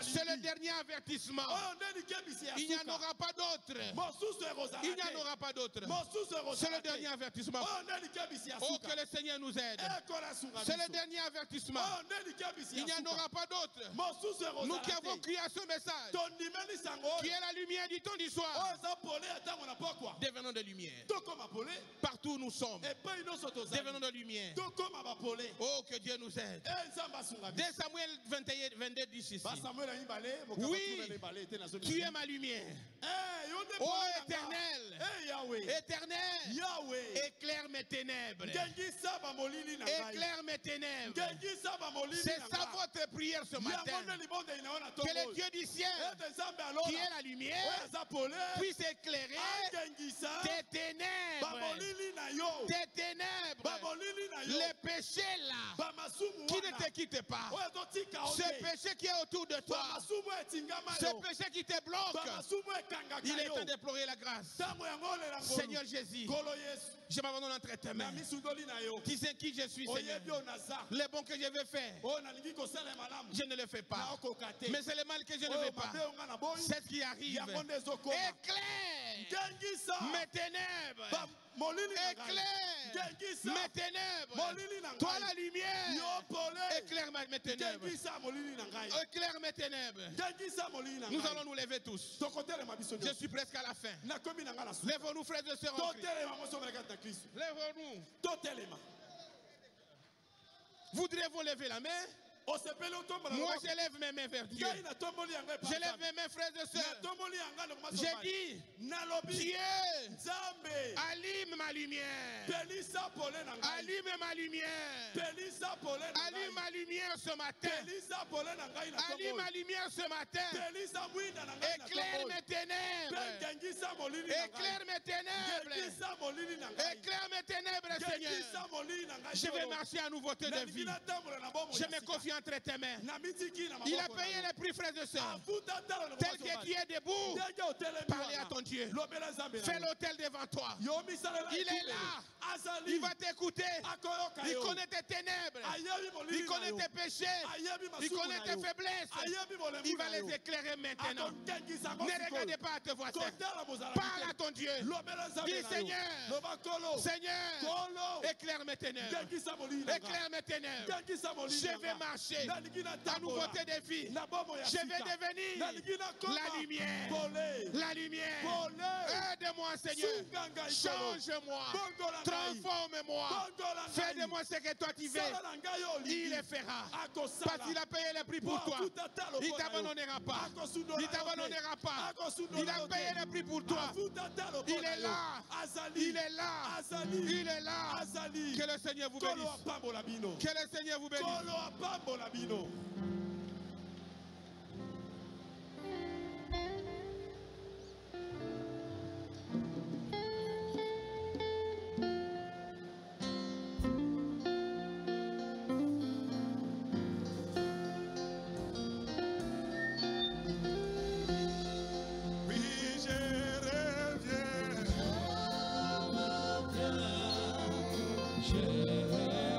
C'est le dernier avertissement. Il n'y en aura pas d'autre. Il n'y en aura pas d'autre. C'est le dernier avertissement. Oh, que le Seigneur nous aide. C'est le dernier avertissement. Il n'y en aura pas d'autre. Nous qui avons crié à ce message, qui est la lumière du temps du soir, devenons de lumière. Partout où nous sommes, devenons de lumière. Oh, que Dieu nous aide. Dès Samuel 21, 22 dit ceci. Oui, tu es ma lumière. Oh Éternel, Éternel, éclaire mes ténèbres. Éclaire mes ténèbres. C'est ça votre prière ce matin. Que le Dieu du ciel, qui est la lumière, puisse éclairer tes ténèbres. Tes ténèbres. Les péchés là, qui ne te quittent pas. Ce péché qui est autour de toi. Ce péché qui te bloque. Il est temps déplorer la grâce. Seigneur Jésus, je m'abandonne entre tes mains. Tu sais qui je suis, Seigneur. Le bon que je veux faire, je ne le fais pas. Mais c'est le mal que je ne veux pas. C'est ce qui arrive. Éclaire mes ténèbres. Éclaire mes ténèbres. Toi la lumière. Éclaire mes ténèbres. Éclaire mes ténèbres. Nous allons nous lever tous. Je suis presque à la fin. Lèvons-nous, frères et sœurs en Christ. Lèvons-nous. Voudrez-vous lever la main? Moi je lève mes mains vers Dieu. Je lève mes mains, frères et sœurs. J'ai dit, Dieu, allume ma lumière. Allume ma lumière. Allume ma lumière ce matin. Allume ma lumière ce matin. Éclaire mes ténèbres. Éclaire mes ténèbres. Éclaire mes ténèbres, Seigneur. Je vais marcher en nouveauté de vie. Je me confie entre tes mains. Il a payé les prix, frères et sœurs. Tel que tu es debout, parlez à ton Dieu. Fais l'autel devant toi. Il est là. Il va t'écouter. Il connaît tes ténèbres. Il connaît tes péchés. Il connaît tes faiblesses. Il va les éclairer maintenant. Ne regardez pas à tes voisins. Parle à ton Dieu. Dis, Seigneur, Seigneur, éclaire mes ténèbres. Éclaire mes ténèbres. Je vais marcher en nouveauté de vie. Je vais devenir la lumière. La lumière. Aide-moi, Seigneur. Change-moi. Transforme-moi. Fais de moi ce que toi tu veux. Il le fera. Parce qu'il a payé le prix pour toi. Il ne t'abandonnera pas. Il ne t'abandonnera pas. Il a payé le prix pour toi. Il est là. Il est là. Il est là. Que le Seigneur vous bénisse. Que le Seigneur vous bénisse. Je reviens.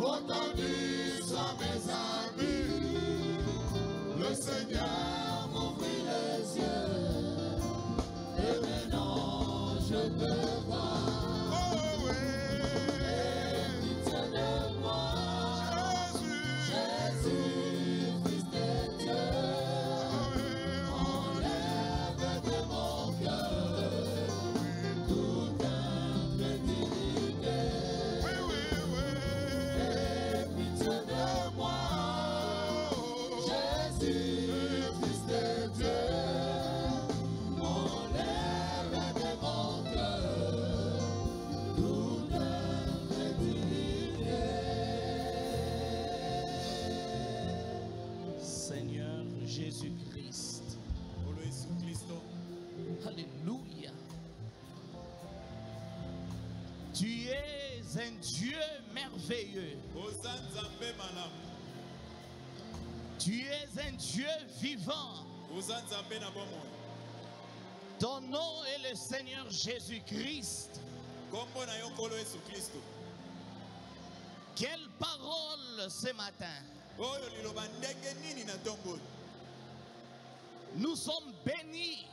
Entendus sont mes amis, le Seigneur m'ouvrit les yeux, et maintenant je peux voir. Oh oui. Aie pitié de moi, Jésus, Fils de Dieu. Enlève de mon cœur toute incrédulité. Aie pitié de moi, Jésus, Fils de Dieu. Enlève de mon cœur toute incrédulité. Seigneur Jésus-Christ. Alléluia. Tu es un Dieu merveilleux. Tu es un Dieu vivant. Ton nom est le Seigneur Jésus-Christ. Quelle parole ce matin. Nous sommes bénis.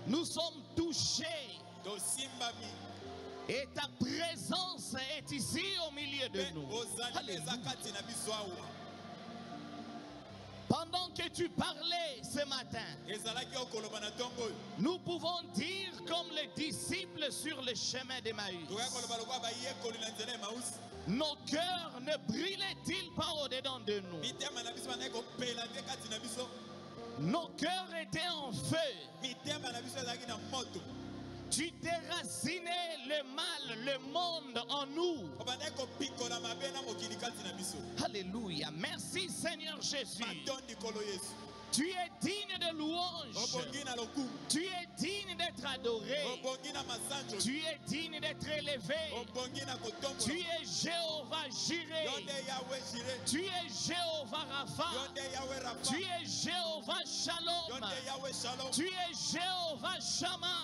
Nous sommes touchés. Et ta présence est ici au milieu de nous. Alléluia. Pendant que tu parlais ce matin, nous pouvons dire comme les disciples sur le chemin d'Emmaüs. Nos cœurs ne brillaient-ils pas au-dedans de nous? Nos cœurs étaient en feu. Tu déracinais le mal, le monde en nous. Alléluia. Merci Seigneur Jésus. Tu es digne de louange. Tu es digne d'être adoré. Tu es digne d'être élevé. Tu es Jéhovah Jireh. Tu es Jéhovah Rapha. Tu es Jéhovah Shalom. Tu es Jéhovah Shammah.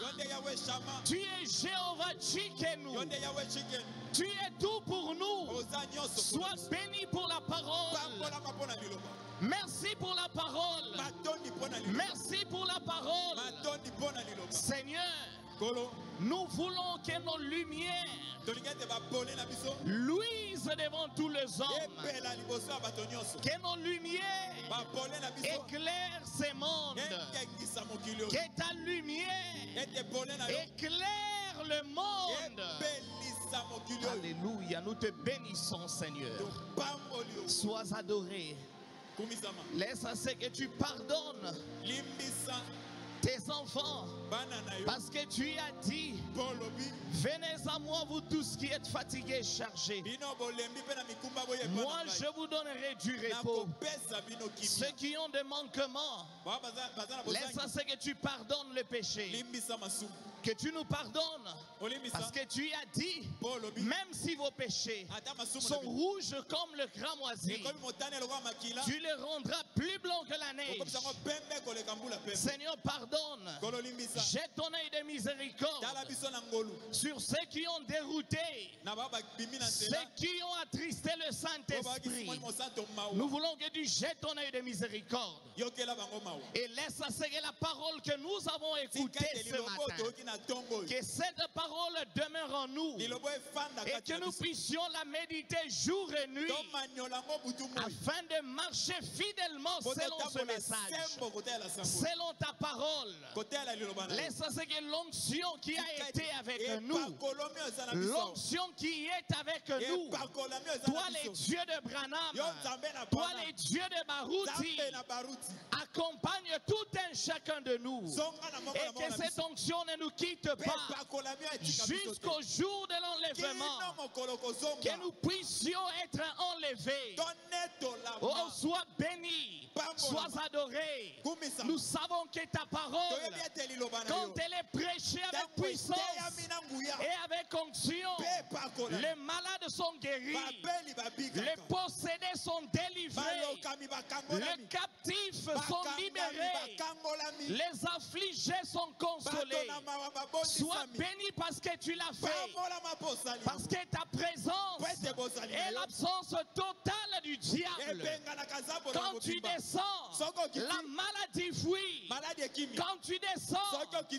Tu es Jéhovah Tsidkenu. Tu es tout pour nous. Sois béni pour la parole. Merci pour la parole. Merci pour la parole. Seigneur, nous voulons que nos lumières luisent devant tous les hommes. Que nos lumières éclairent ces mondes. Que ta lumière éclaire le monde. Alléluia, nous te bénissons Seigneur. Sois adoré. Laisse à ce que tu pardonnes tes enfants, parce que tu as dit, venez à moi vous tous qui êtes fatigués et chargés, moi je vous donnerai du repos. Ceux qui ont des manquements, laisse à ce que tu pardonnes le péché, que tu nous pardonnes, parce que tu as dit, même si vos péchés sont rouges comme le cramoisi, tu les rendras plus blancs que la neige. Seigneur, pardonne. Jette ton œil de miséricorde sur ceux qui ont dérouté, ceux qui ont attristé le Saint-Esprit. Nous voulons que tu jettes ton œil de miséricorde et laisse à ce que la parole que nous avons écoutée ce matin, que cette parole demeure en nous et que nous puissions la méditer jour et nuit afin de marcher fidèlement selon ce message, selon ta parole. Laisse à ce que l'onction qui a été avec nous, l'onction qui est avec nous, toi les dieux de Branham, toi les dieux de Baruti, accompagne tout un chacun de nous et que cette onction ne nous quitte pas jusqu'au jour de l'enlèvement, que nous puissions être enlevés. Oh, sois béni, sois adoré. Nous savons que ta parole, quand elle est prêchée avec puissance, Et avec onction, les malades sont guéris. Les possédés sont délivrés. Les captifs sont libérés. Les affligés sont consolés. Sois béni parce que tu l'as fait. Parce que ta présence est l'absence totale du diable. Quand tu descends, la maladie fuit. Quand tu descends,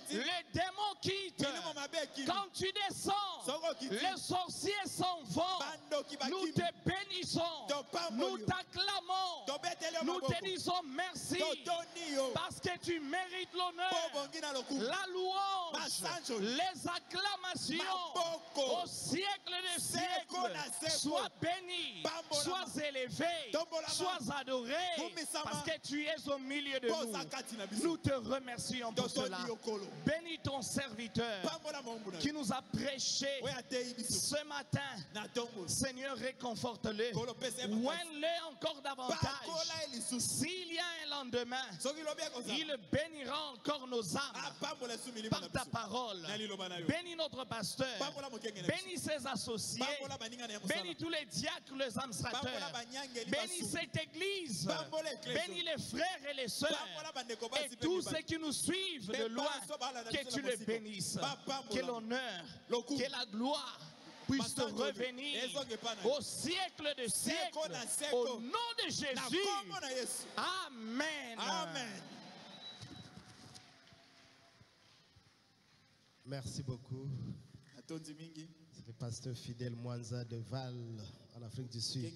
les démons quittent. Quand tu descends, les sorciers s'en vont. Nous te bénissons. Nous t'acclamons. Nous te disons merci. Parce que tu mérites l'honneur, la louange, les acclamations au siècle des siècles. Sois béni, sois élevé, sois adoré, parce que tu es au milieu de nous. Nous te remercions pour cela. Bénis ton serviteur qui nous a prêché ce matin. Seigneur, réconforte-le. Ouvre-le encore davantage. S'il y a un lendemain, il bénira encore nos âmes par ta parole. Bénis notre pasteur. Bénis ses associés. Bénis tous les diacres, les administrateurs. Bénis cette église. Bénis les frères et les sœurs. Et tous ceux qui nous suivent de loin, que tu les bénisses. Que l'honneur, que la gloire puisse te revenir au siècle des siècles. Au nom de Jésus. Amen. Amen. Merci beaucoup. C'est le pasteur Fidèle Mwanza de Val, en Afrique du Sud.